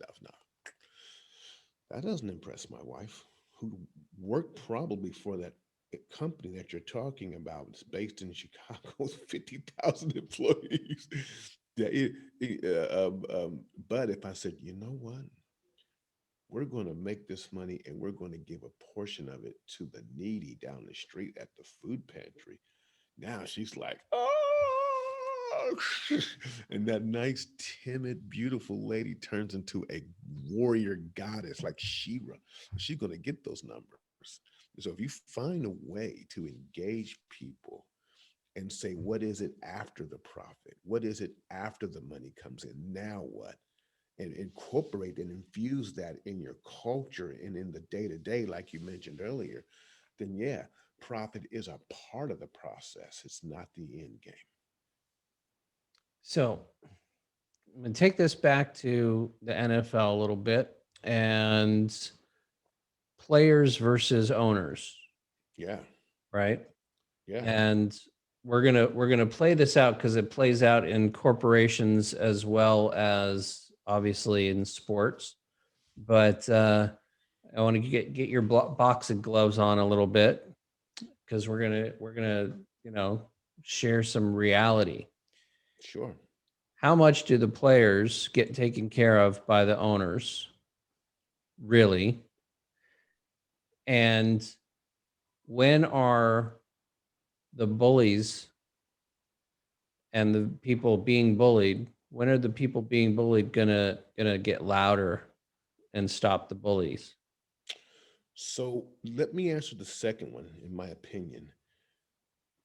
That doesn't impress my wife, who worked probably for that company that you're talking about. It's based in Chicago with 50,000 employees. Yeah, but if I said, you know what, we're going to make this money and we're going to give a portion of it to the needy down the street at the food pantry. Now she's like, oh, and that nice, timid, beautiful lady turns into a warrior goddess like Shira. She's going to get those numbers. So if you find a way to engage people and say, what is it after the profit? What is it after the money comes in? Now what? And incorporate and infuse that in your culture and in the day to day, like you mentioned earlier, then yeah, profit is a part of the process. It's not the end game. So I'm going to take this back to the NFL a little bit and players versus owners, Yeah, right? yeah. And we're gonna play this out because it plays out in corporations as well as obviously in sports. But I want to get your box of gloves on a little bit because we're gonna you know share some reality. Sure. How much do the players get taken care of by the owners, really? And when are the bullies and the people being bullied, when are the people being bullied gonna get louder and stop the bullies? So let me answer the second one, in my opinion.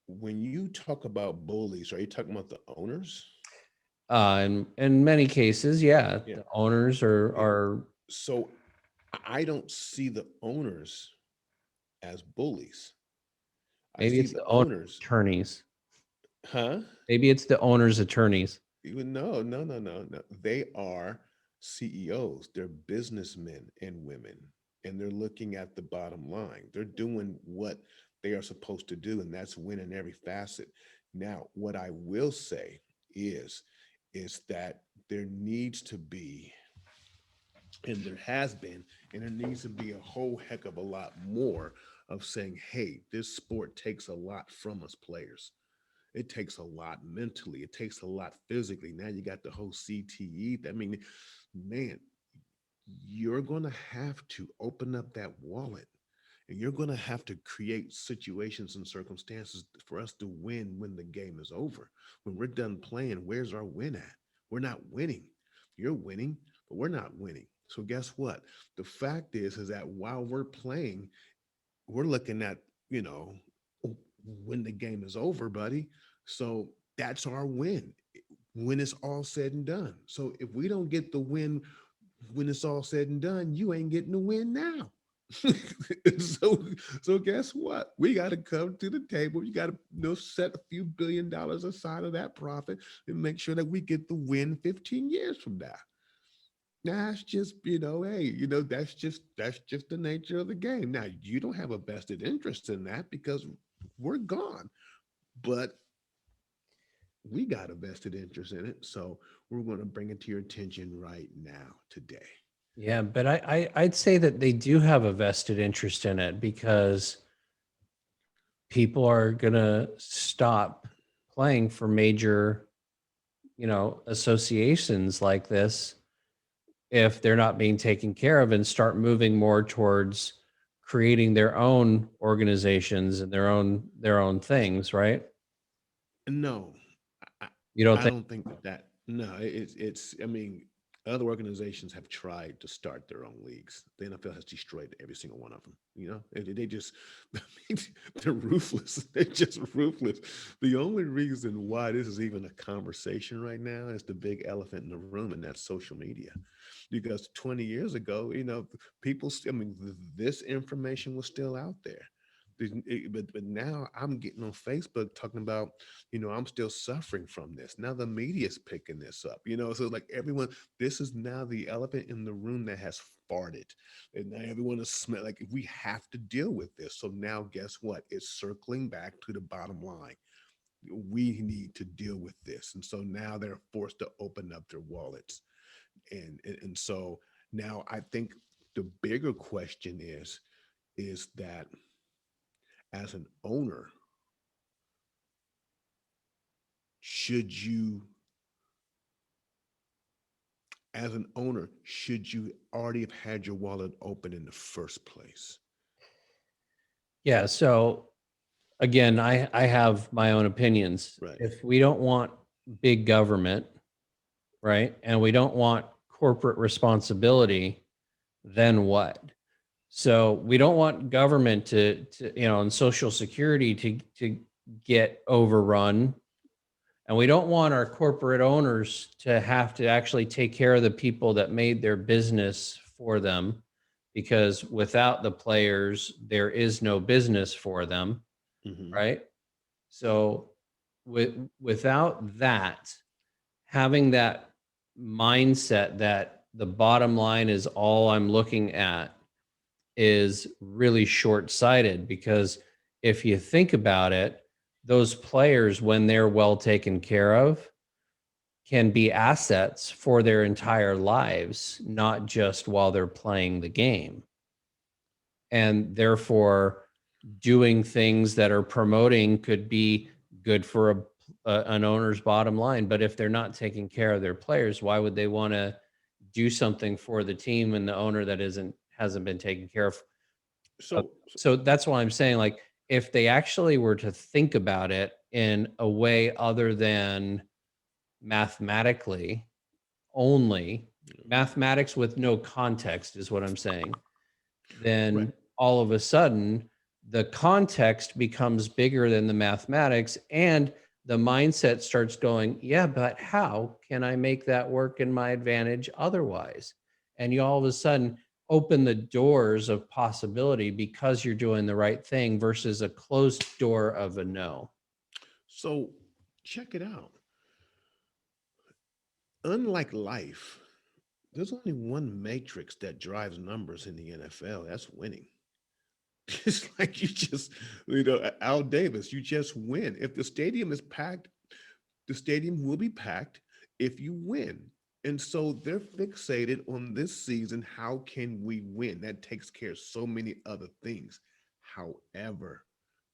When you talk about bullies, are you talking about the owners? In many cases, yeah, Yeah. the owners are Yeah. are So I don't see the owners as bullies. I maybe see it's the the owner owners, attorneys. huh? Maybe it's the owner's attorneys. Even no, no, no, no, no. They are CEOs. They're businessmen and women, and they're looking at the bottom line. They're doing what they are supposed to do, and that's win in every facet. Now, what I will say is, is that there needs to be, and there has been, and there needs to be a whole heck of a lot more of saying, hey, this sport takes a lot from us players. It takes a lot mentally. It takes a lot physically. Now you got the whole CTE. I mean, man, you're going to have to open up that wallet and you're going to have to create situations and circumstances for us to win when the game is over. When we're done playing, where's our win at? We're not winning. You're winning, but we're not winning. So guess what? The fact is that while we're playing, we're looking at, you know, when the game is over, buddy. So that's our win when it's all said and done. So if we don't get the win when it's all said and done, you ain't getting the win now. so so guess what? We got to come to the table. You got to set a few $1 billion aside of that profit and make sure that we get the win 15 years from now. That's just, hey, that's just the nature of the game. Now, you don't have a vested interest in that because we're gone. But we got a vested interest in it. So we're going to bring it to your attention right now, today. Yeah, but I'd say that they do have a vested interest in it because people are gonna stop playing for major, associations like this if they're not being taken care of and start moving more towards creating their own organizations and their own things, right? No, I, You don't I think? don't think that. No, I mean, other organizations have tried to start their own leagues. The NFL has destroyed every single one of them. They just, I mean, they're ruthless. They're just ruthless. The only reason why this is even a conversation right now is the big elephant in the room, and that's social media. Because 20 years ago, people, I mean, this information was still out there. But now I'm getting on Facebook talking about, I'm still suffering from this. Now the media's picking this up, so like everyone, this is now the elephant in the room that has farted. And now everyone is like, we have to deal with this. So now guess what? It's circling back to the bottom line. We need to deal with this. And so now they're forced to open up their wallets. And so now I think the bigger question is that as an owner, should you should you already have had your wallet open in the first place? Yeah. So again, I have my own opinions. Right. If we don't want big government, right, and we don't want corporate responsibility, then what? So we don't want government to and Social Security to get overrun, and we don't want our corporate owners to have to actually take care of the people that made their business for them, because without the players, there is no business for them, Hmm. right? So without that, having that mindset that the bottom line is all I'm looking at is really short-sighted, because if you think about it, those players, when they're well taken care of, can be assets for their entire lives, not just while they're playing the game. And therefore, doing things that are promoting could be good for an owner's bottom line. But if they're not taking care of their players, why would they want to do something for the team and the owner that hasn't been taken care of? So, So that's why I'm saying, like, if they actually were to think about it in a way other than mathematically only, mathematics with no context is what I'm saying, right. then all of a sudden the context becomes bigger than the mathematics, and the mindset starts going, yeah, but how can I make that work in my advantage otherwise? And you all of a sudden open the doors of possibility because you're doing the right thing versus a closed door of a no. So check it out. Unlike life, there's only one matrix that drives numbers in the NFL. That's winning. It's like Al Davis, you just win. If the stadium is packed, the stadium will be packed if you win. And so they're fixated on this season. How can we win? That takes care of so many other things. However,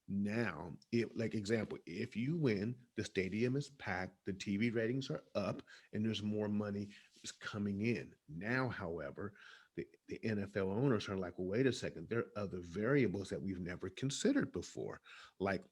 now, like example, if you win, the stadium is packed, the TV ratings are up, and there's more money is coming in. Now, however, the NFL owners are like, well, wait a second, there are other variables that we've never considered before, like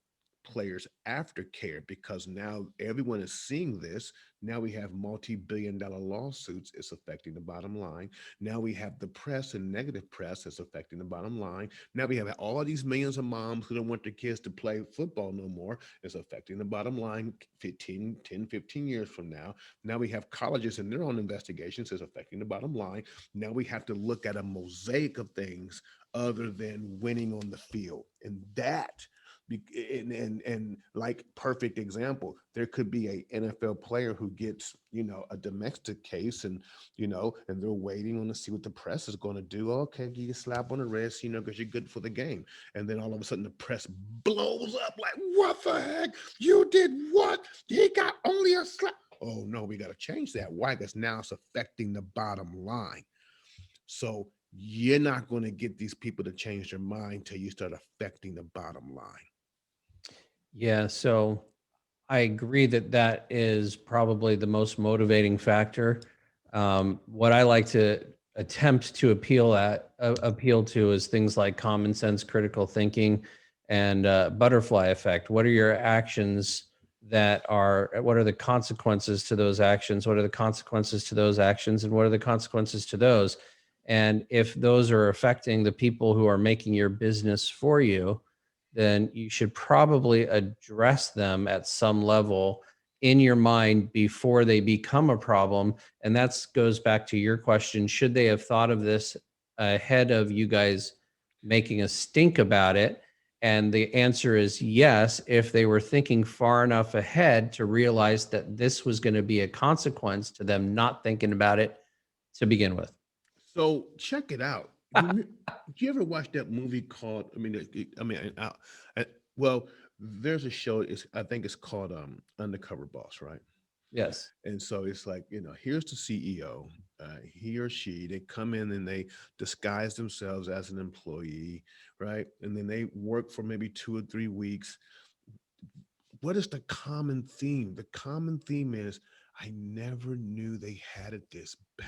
players aftercare, because now everyone is seeing this. Now we have multi-billion-dollar lawsuits. It's affecting the bottom line. Now we have the press and negative press that's affecting the bottom line. Now we have all these millions of moms who don't want their kids to play football no more. It's affecting the bottom line 15 years from now. Now we have colleges and their own investigations. It's affecting the bottom line. Now we have to look at a mosaic of things other than winning on the field. And that and like, perfect example, there could be a NFL player who gets, a domestic case, and and they're waiting on to see what the press is going to do. Okay, give you a slap on the wrist, because you're good for the game. And then all of a sudden the press blows up like, what the heck, you did what, he got only a slap. Oh no, we got to change that. Why? Because now it's affecting the bottom line. So you're not going to get these people to change their mind till you start affecting the bottom line. Yeah, so I agree that that is probably the most motivating factor. What I like to attempt to appeal to is things like common sense, critical thinking, and butterfly effect. What are your actions what are the consequences to those actions? What are the consequences to those actions? And what are the consequences to those? And if those are affecting the people who are making your business for you, then you should probably address them at some level in your mind before they become a problem. And that goes back to your question: should they have thought of this ahead of you guys making a stink about it? And the answer is yes, if they were thinking far enough ahead to realize that this was going to be a consequence to them not thinking about it to begin with. So check it out. Did you ever watch that movie called? Well, there's a show. I think it's called Undercover Boss, right? Yes. And so it's like, here's the CEO, he or she, they come in and they disguise themselves as an employee, right? And then they work for maybe 2 or 3 weeks. What is the common theme? The common theme is, I never knew they had it this bad.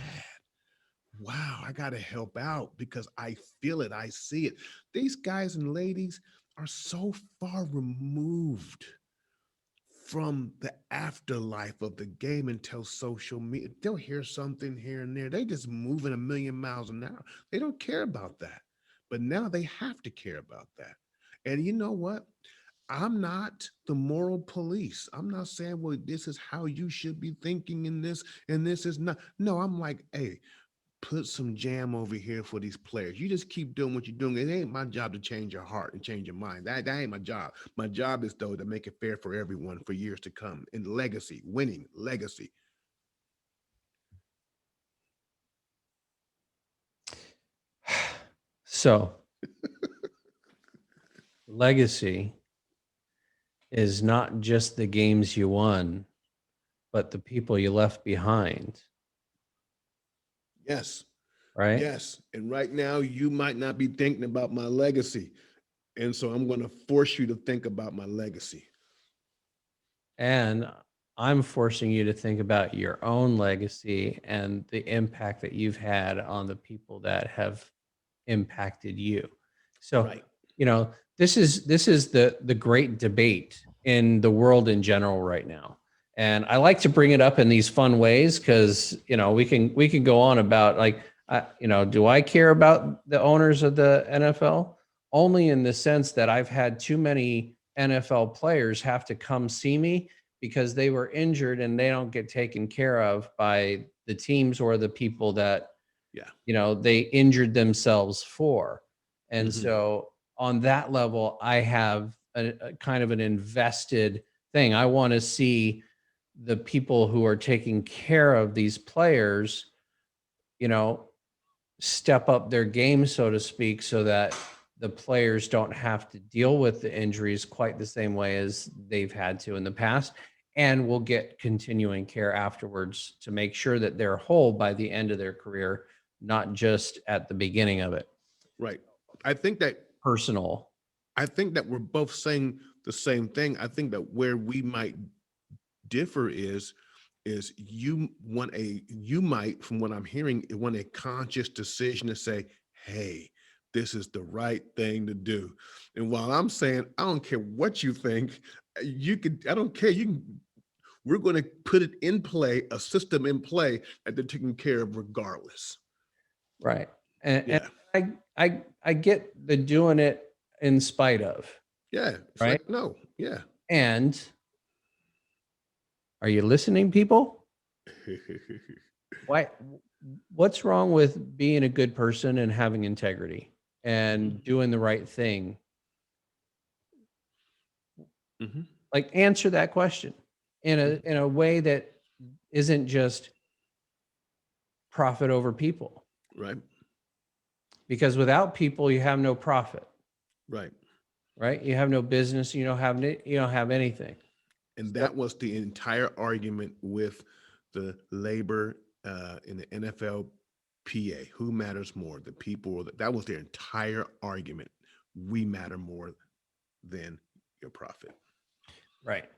Wow, I got to help out because I feel it. I see it. These guys and ladies are so far removed from the afterlife of the game until social media. They'll hear something here and there. They just moving a million miles an hour. They don't care about that. But now they have to care about that. And you know what? I'm not the moral police. I'm not saying, well, this is how you should be thinking in this, and this is not. No, I'm like, hey, put some jam over here for these players. You just keep doing what you're doing. It ain't my job to change your heart and change your mind. That ain't my job. My job is, though, to make it fair for everyone for years to come. And legacy, winning legacy. So, legacy is not just the games you won, but the people you left behind, Yes, right? yes. And right now, you might not be thinking about my legacy. And so I'm going to force you to think about my legacy. And I'm forcing you to think about your own legacy and the impact that you've had on the people that have impacted you. So, Right. this is the great debate in the world in general right now. And I like to bring it up in these fun ways because, we can go on about, like, do I care about the owners of the NFL? Only in the sense that I've had too many NFL players have to come see me because they were injured and they don't get taken care of by the teams or the people that Yeah. they injured themselves for. And Mhm. so on that level, I have a kind of an invested thing. I want to see the people who are taking care of these players, you know, step up their game, so to speak, so that the players don't have to deal with the injuries quite the same way as they've had to in the past, and will get continuing care afterwards to make sure that they're whole by the end of their career, not just at the beginning of it. Right. I think that Personal. I think that we're both saying the same thing. I think that where we might differ is you might, from what I'm hearing, want a conscious decision to say, hey, this is the right thing to do. And while I'm saying, I don't care what you think, I don't care. We're going to put it in play, a system in play that they're taking care of regardless. Right. And Yeah. I get the doing it in spite of, Yeah. It's right? like, no. Yeah. And are you listening, people? Why what's wrong with being a good person and having integrity and doing the right thing? Mhm. Like, answer that question in a way that isn't just profit over people. Right. Because without people, you have no profit, Right. right? You have no business, you don't have anything. And So that was the entire argument with the labor in the NFLPA. Who matters more, the people? That was their entire argument. We matter more than your profit. right.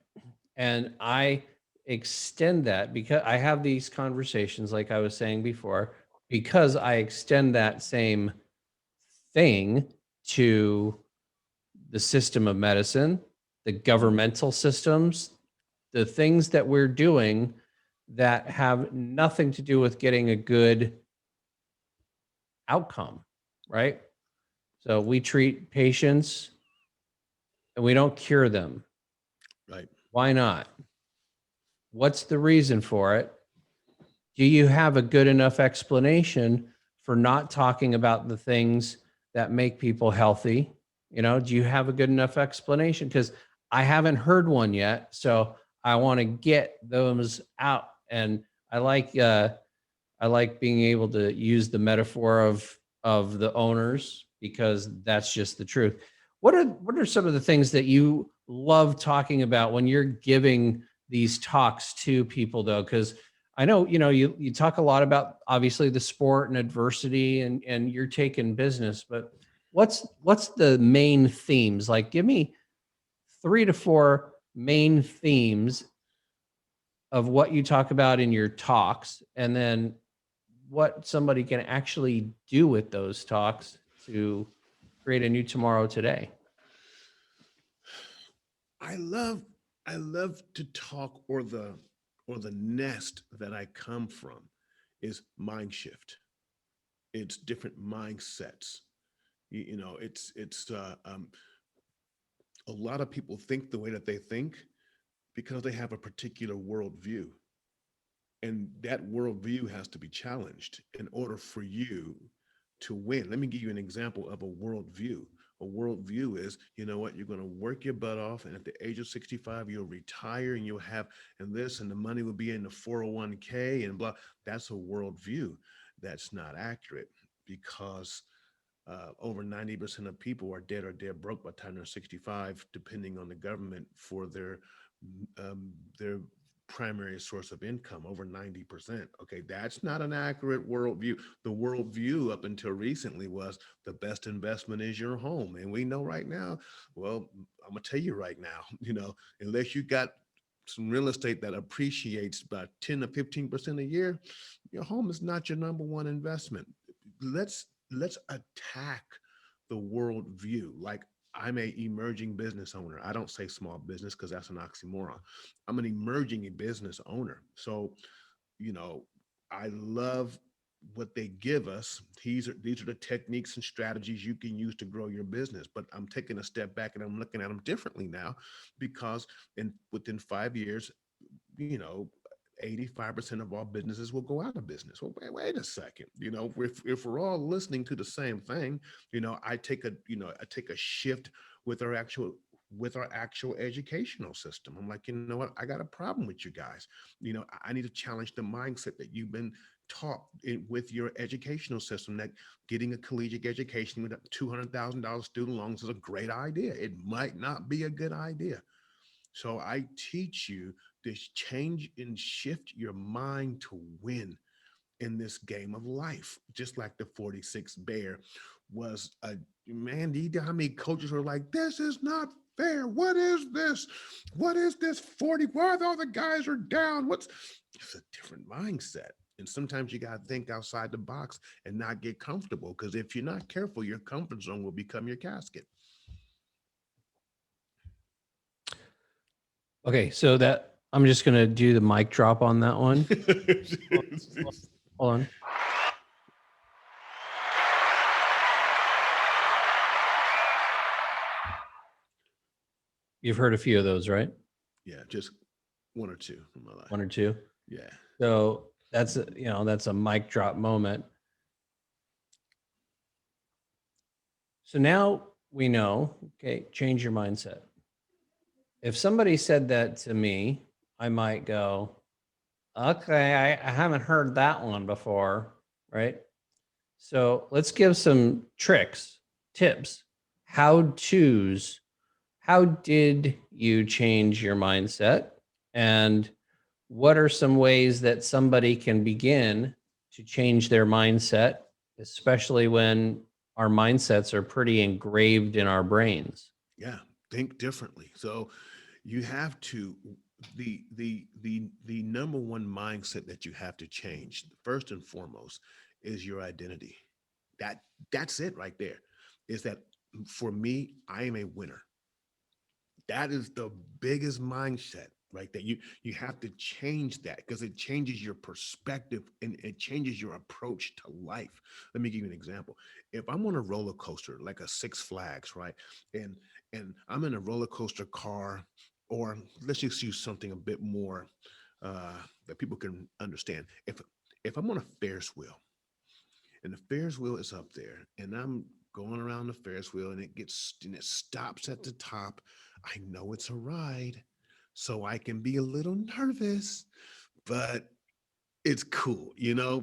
And I extend that because I have these conversations, like I was saying before, because I extend that same thing to the system of medicine, the governmental systems, the things that we're doing that have nothing to do with getting a good outcome, right? So we treat patients and we don't cure them. Right. Why not? What's the reason for it? Do you have a good enough explanation for not talking about the things that make people healthy? Do you have a good enough explanation? Because I haven't heard one yet. So I want to get those out. And I like being able to use the metaphor of the owners because that's just the truth. What are some of the things that you love talking about when you're giving these talks to people though? Because I know, you talk a lot about obviously the sport and adversity and you're taking business, but what's the main themes? Like give me 3 to 4 main themes of what you talk about in your talks, and then what somebody can actually do with those talks to create a new tomorrow today. I love I love to talk, or the nest that I come from is mind shift. It's different mindsets. It's a lot of people think the way that they think because they have a particular worldview. And that worldview has to be challenged in order for you to win. Let me give you an example of a worldview. A worldview is, you know what, you're going to work your butt off, and at the age of 65, you'll retire and you'll have, and this, and the money will be in the 401k and blah. That's a worldview. That's not accurate because over 90% of people are dead or dead broke by the time they're 65, depending on the government for their primary source of income, over 90%. Okay, that's not an accurate worldview. The worldview up until recently was the best investment is your home. And we know right now, well, I'm gonna tell you right now, unless you got some real estate that appreciates about 10 to 15% a year, your home is not your number one investment. Let's attack the worldview. Like, I'm a emerging business owner. I don't say small business because that's an oxymoron. I'm an emerging business owner. So, you know, I love what they give us. These are the techniques and strategies you can use to grow your business. But I'm taking a step back and I'm looking at them differently now because within 5 years, you know, 85% of all businesses will go out of business. Well, wait a second. If we're all listening to the same thing, I take a shift with our actual educational system. I'm like, you know what? I got a problem with you guys. I need to challenge the mindset that you've been taught with your educational system, that getting a collegiate education with $200,000 student loans is a great idea. It might not be a good idea. So I teach you this: change and shift your mind to win in this game of life. Just like the 46 Bear was a man. Do you know how many coaches were like, this is not fair. What is this? What is this 40? Why all the guys are down? It's a different mindset. And sometimes you got to think outside the box and not get comfortable, because if you're not careful, your comfort zone will become your casket. Okay, so that I'm just gonna do the mic drop on that one. Hold on. You've heard a few of those, right? Yeah, just one or two in my life. One or two. Yeah. So that's that's a mic drop moment. So now we know, okay, change your mindset. If somebody said that to me, I might go, okay, I haven't heard that one before, right? So let's give some tricks, tips, how to's. How did you change your mindset? And what are some ways that somebody can begin to change their mindset, especially when our mindsets are pretty engraved in our brains? Yeah, think differently. So you have to, the number one mindset that you have to change first and foremost is your identity. That that's it right there. Is that, for me, I am a winner. That is the biggest mindset, right? That you have to change that, because it changes your perspective and it changes your approach to life. Let me give you an example. If I'm on a roller coaster, like a Six Flags, right, and I'm in a roller coaster car, or let's just use something a bit more that people can understand. If I'm on a Ferris wheel, and the Ferris wheel is up there, and I'm going around the Ferris wheel, and it stops at the top. I know it's a ride, so I can be a little nervous, but it's cool,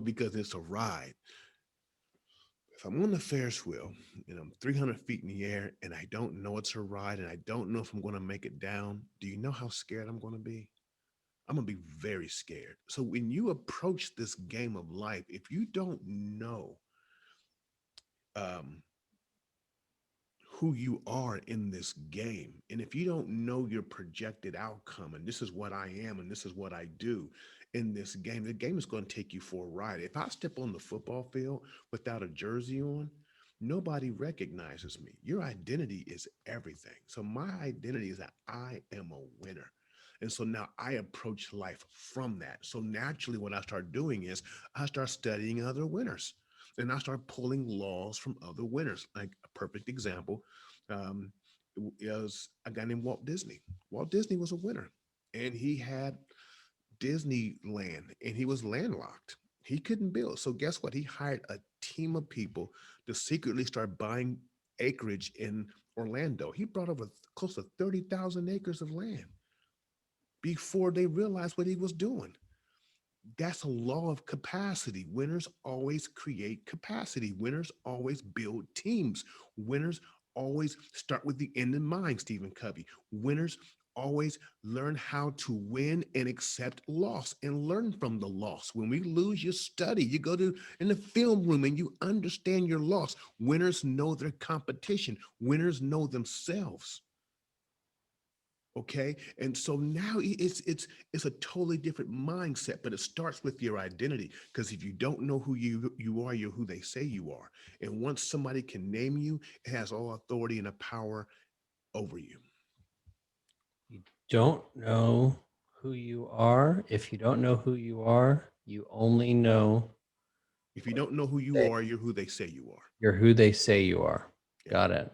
because it's a ride. If I'm on the Ferris wheel and I'm 300 feet in the air and I don't know it's a ride and I don't know if I'm going to make it down, do you know how scared I'm going to be? I'm going to be very scared. So when you approach this game of life, if you don't know um, who you are in this game, and if you don't know your projected outcome, and this is what I am and this is what I do in this game, the game is going to take you for a ride. If I step on the football field without a jersey on, nobody recognizes me. Your identity is everything. So my identity is that I am a winner. And so now I approach life from that. So naturally, what I start doing is I start studying other winners, and I start pulling laws from other winners. Like a perfect example um, is a guy named Walt Disney. Walt Disney was a winner, and he had Disneyland, and he was landlocked. He couldn't build. So guess what? He hired a team of people to secretly start buying acreage in Orlando. He brought over close to 30,000 acres of land before they realized what he was doing. That's a law of capacity. Winners always create capacity. Winners always build teams. Winners always start with the end in mind, Stephen Covey. Winners always learn how to win and accept loss and learn from the loss. When we lose, you study. You go to in the film room and you understand your loss. Winners know their competition. Winners know themselves. Okay, and so now it's a totally different mindset, but it starts with your identity, because if you don't know who you are, you're who they say you are. And once somebody can name you, it has all authority and a power over you. You don't know who you are. If you don't know who you are, you only know If you don't know who you that are, you're who they say you are. you're who they say you are. Yeah. Got it.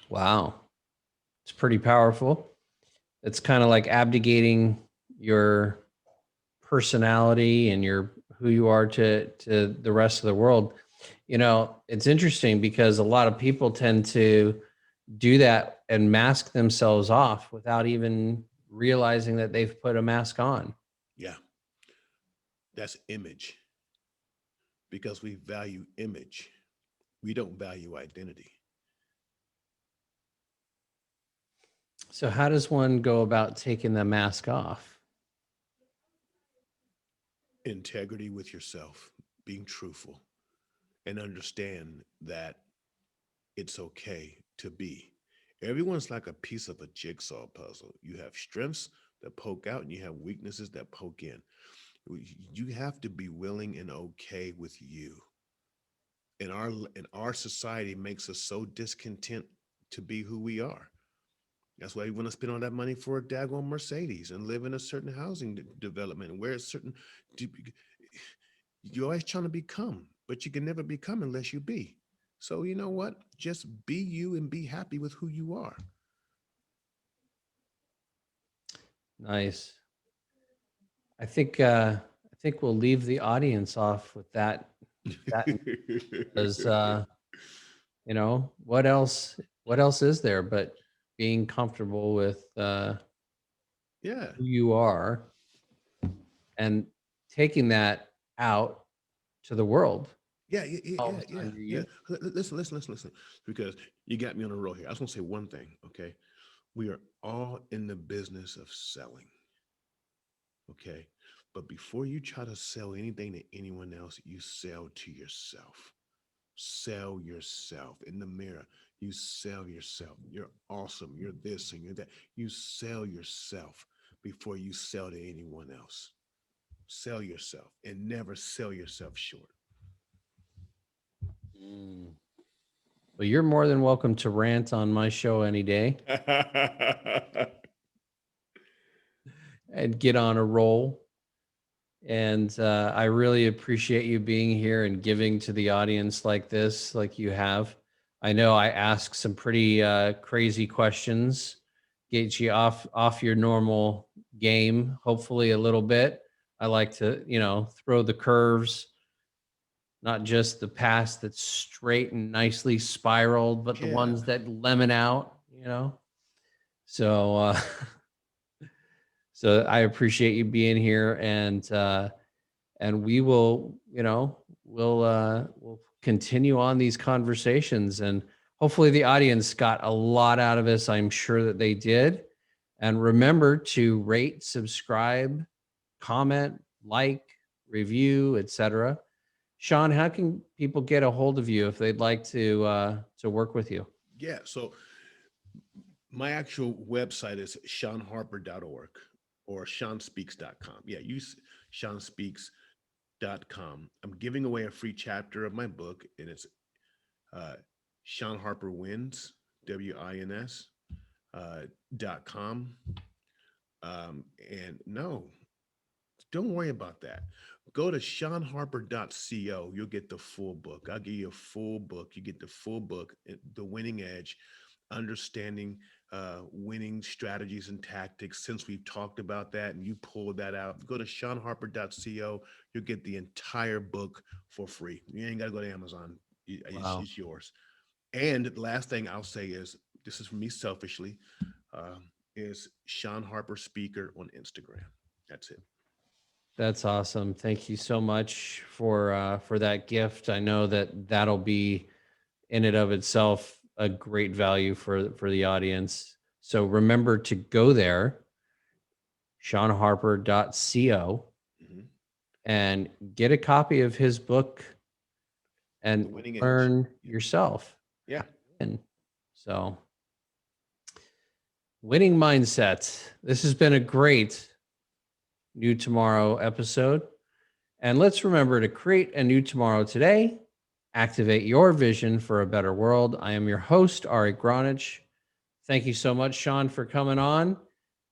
Wow. It's pretty powerful. It's kind of like abdicating your personality and your who you are to the rest of the world. It's interesting because a lot of people tend to do that and mask themselves off without even realizing that they've put a mask on. Yeah, that's image, because we value image. We don't value identity. So how does one go about taking the mask off? Integrity with yourself, being truthful, and understand that it's okay to be. Everyone's like a piece of a jigsaw puzzle. You have strengths that poke out, and you have weaknesses that poke in. You have to be willing and okay with you. And our society makes us so discontent to be who we are. That's why you want to spend all that money for a daggone Mercedes and live in a certain housing development and wear a certain. You're always trying to become, but you can never become unless you be. So you know what? Just be you and be happy with who you are. Nice. I think we'll leave the audience off with that. Because you know, what else is there but being comfortable with yeah, who you are and taking that out to the world. Yeah. Listen, because you got me on a roll here. I just want to say one thing, okay? We are all in the business of selling, okay? But before you try to sell anything to anyone else, you sell to yourself. Sell yourself in the mirror. You sell yourself. You're awesome. You're this and you're that. You sell yourself before you sell to anyone else. Sell yourself and never sell yourself short. Well, you're more than welcome to rant on my show any day and get on a roll. And I really appreciate you being here and giving to the audience like this, like you have. I know I ask some pretty crazy questions, get you off your normal game, hopefully a little bit. I like to, you know, throw the curves, not just the path that's straight and nicely spiraled, but the ones that lemon out, you know. So so I appreciate you being here, and we will, you know, we'll continue on these conversations, and hopefully the audience got a lot out of this. I'm sure that they did. And remember to rate, subscribe, comment, like, review, etc. Shawn, how can people get a hold of you if they'd like to work with you? Yeah, so my actual website is ShawnHarper.org or ShawnSpeaks.com. Yeah, use ShawnSpeaks.com. I'm giving away a free chapter of my book, and it's Shawn Harper Wins, WINS, .com. And no, don't worry about that. Go to ShawnHarper.co. You'll get the full book. I'll give you a full book. You get the full book, The Winning Edge, Understanding Winning Strategies and Tactics. Since we've talked about that and you pulled that out, go to ShawnHarper.co. You'll get the entire book for free. You ain't got to go to Amazon. Wow. It's yours. And the last thing I'll say is, this is for me selfishly, is Shawn Harper Speaker on Instagram. That's it. That's awesome. Thank you so much for that gift. I know that that'll be in and of itself a great value for the audience. So remember to go there, ShawnHarper.co, and get a copy of his book and learn yourself. Yeah. And so, winning mindset. This has been a great New Tomorrow episode. And let's remember to create a new tomorrow today. Activate your vision for a better world. I am your host, Ari Gronich. Thank you so much, Shawn, for coming on.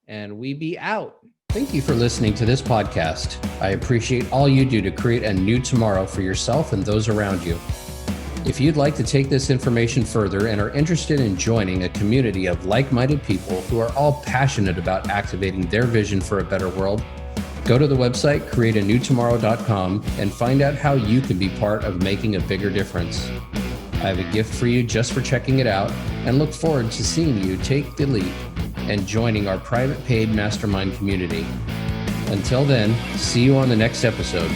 And we be out. Thank you for listening to this podcast. I appreciate all you do to create a new tomorrow for yourself and those around you. If you'd like to take this information further and are interested in joining a community of like-minded people who are all passionate about activating their vision for a better world, go to the website createanewtomorrow.com and find out how you can be part of making a bigger difference. I have a gift for you just for checking it out and look forward to seeing you take the leap and joining our private paid mastermind community. Until then, see you on the next episode.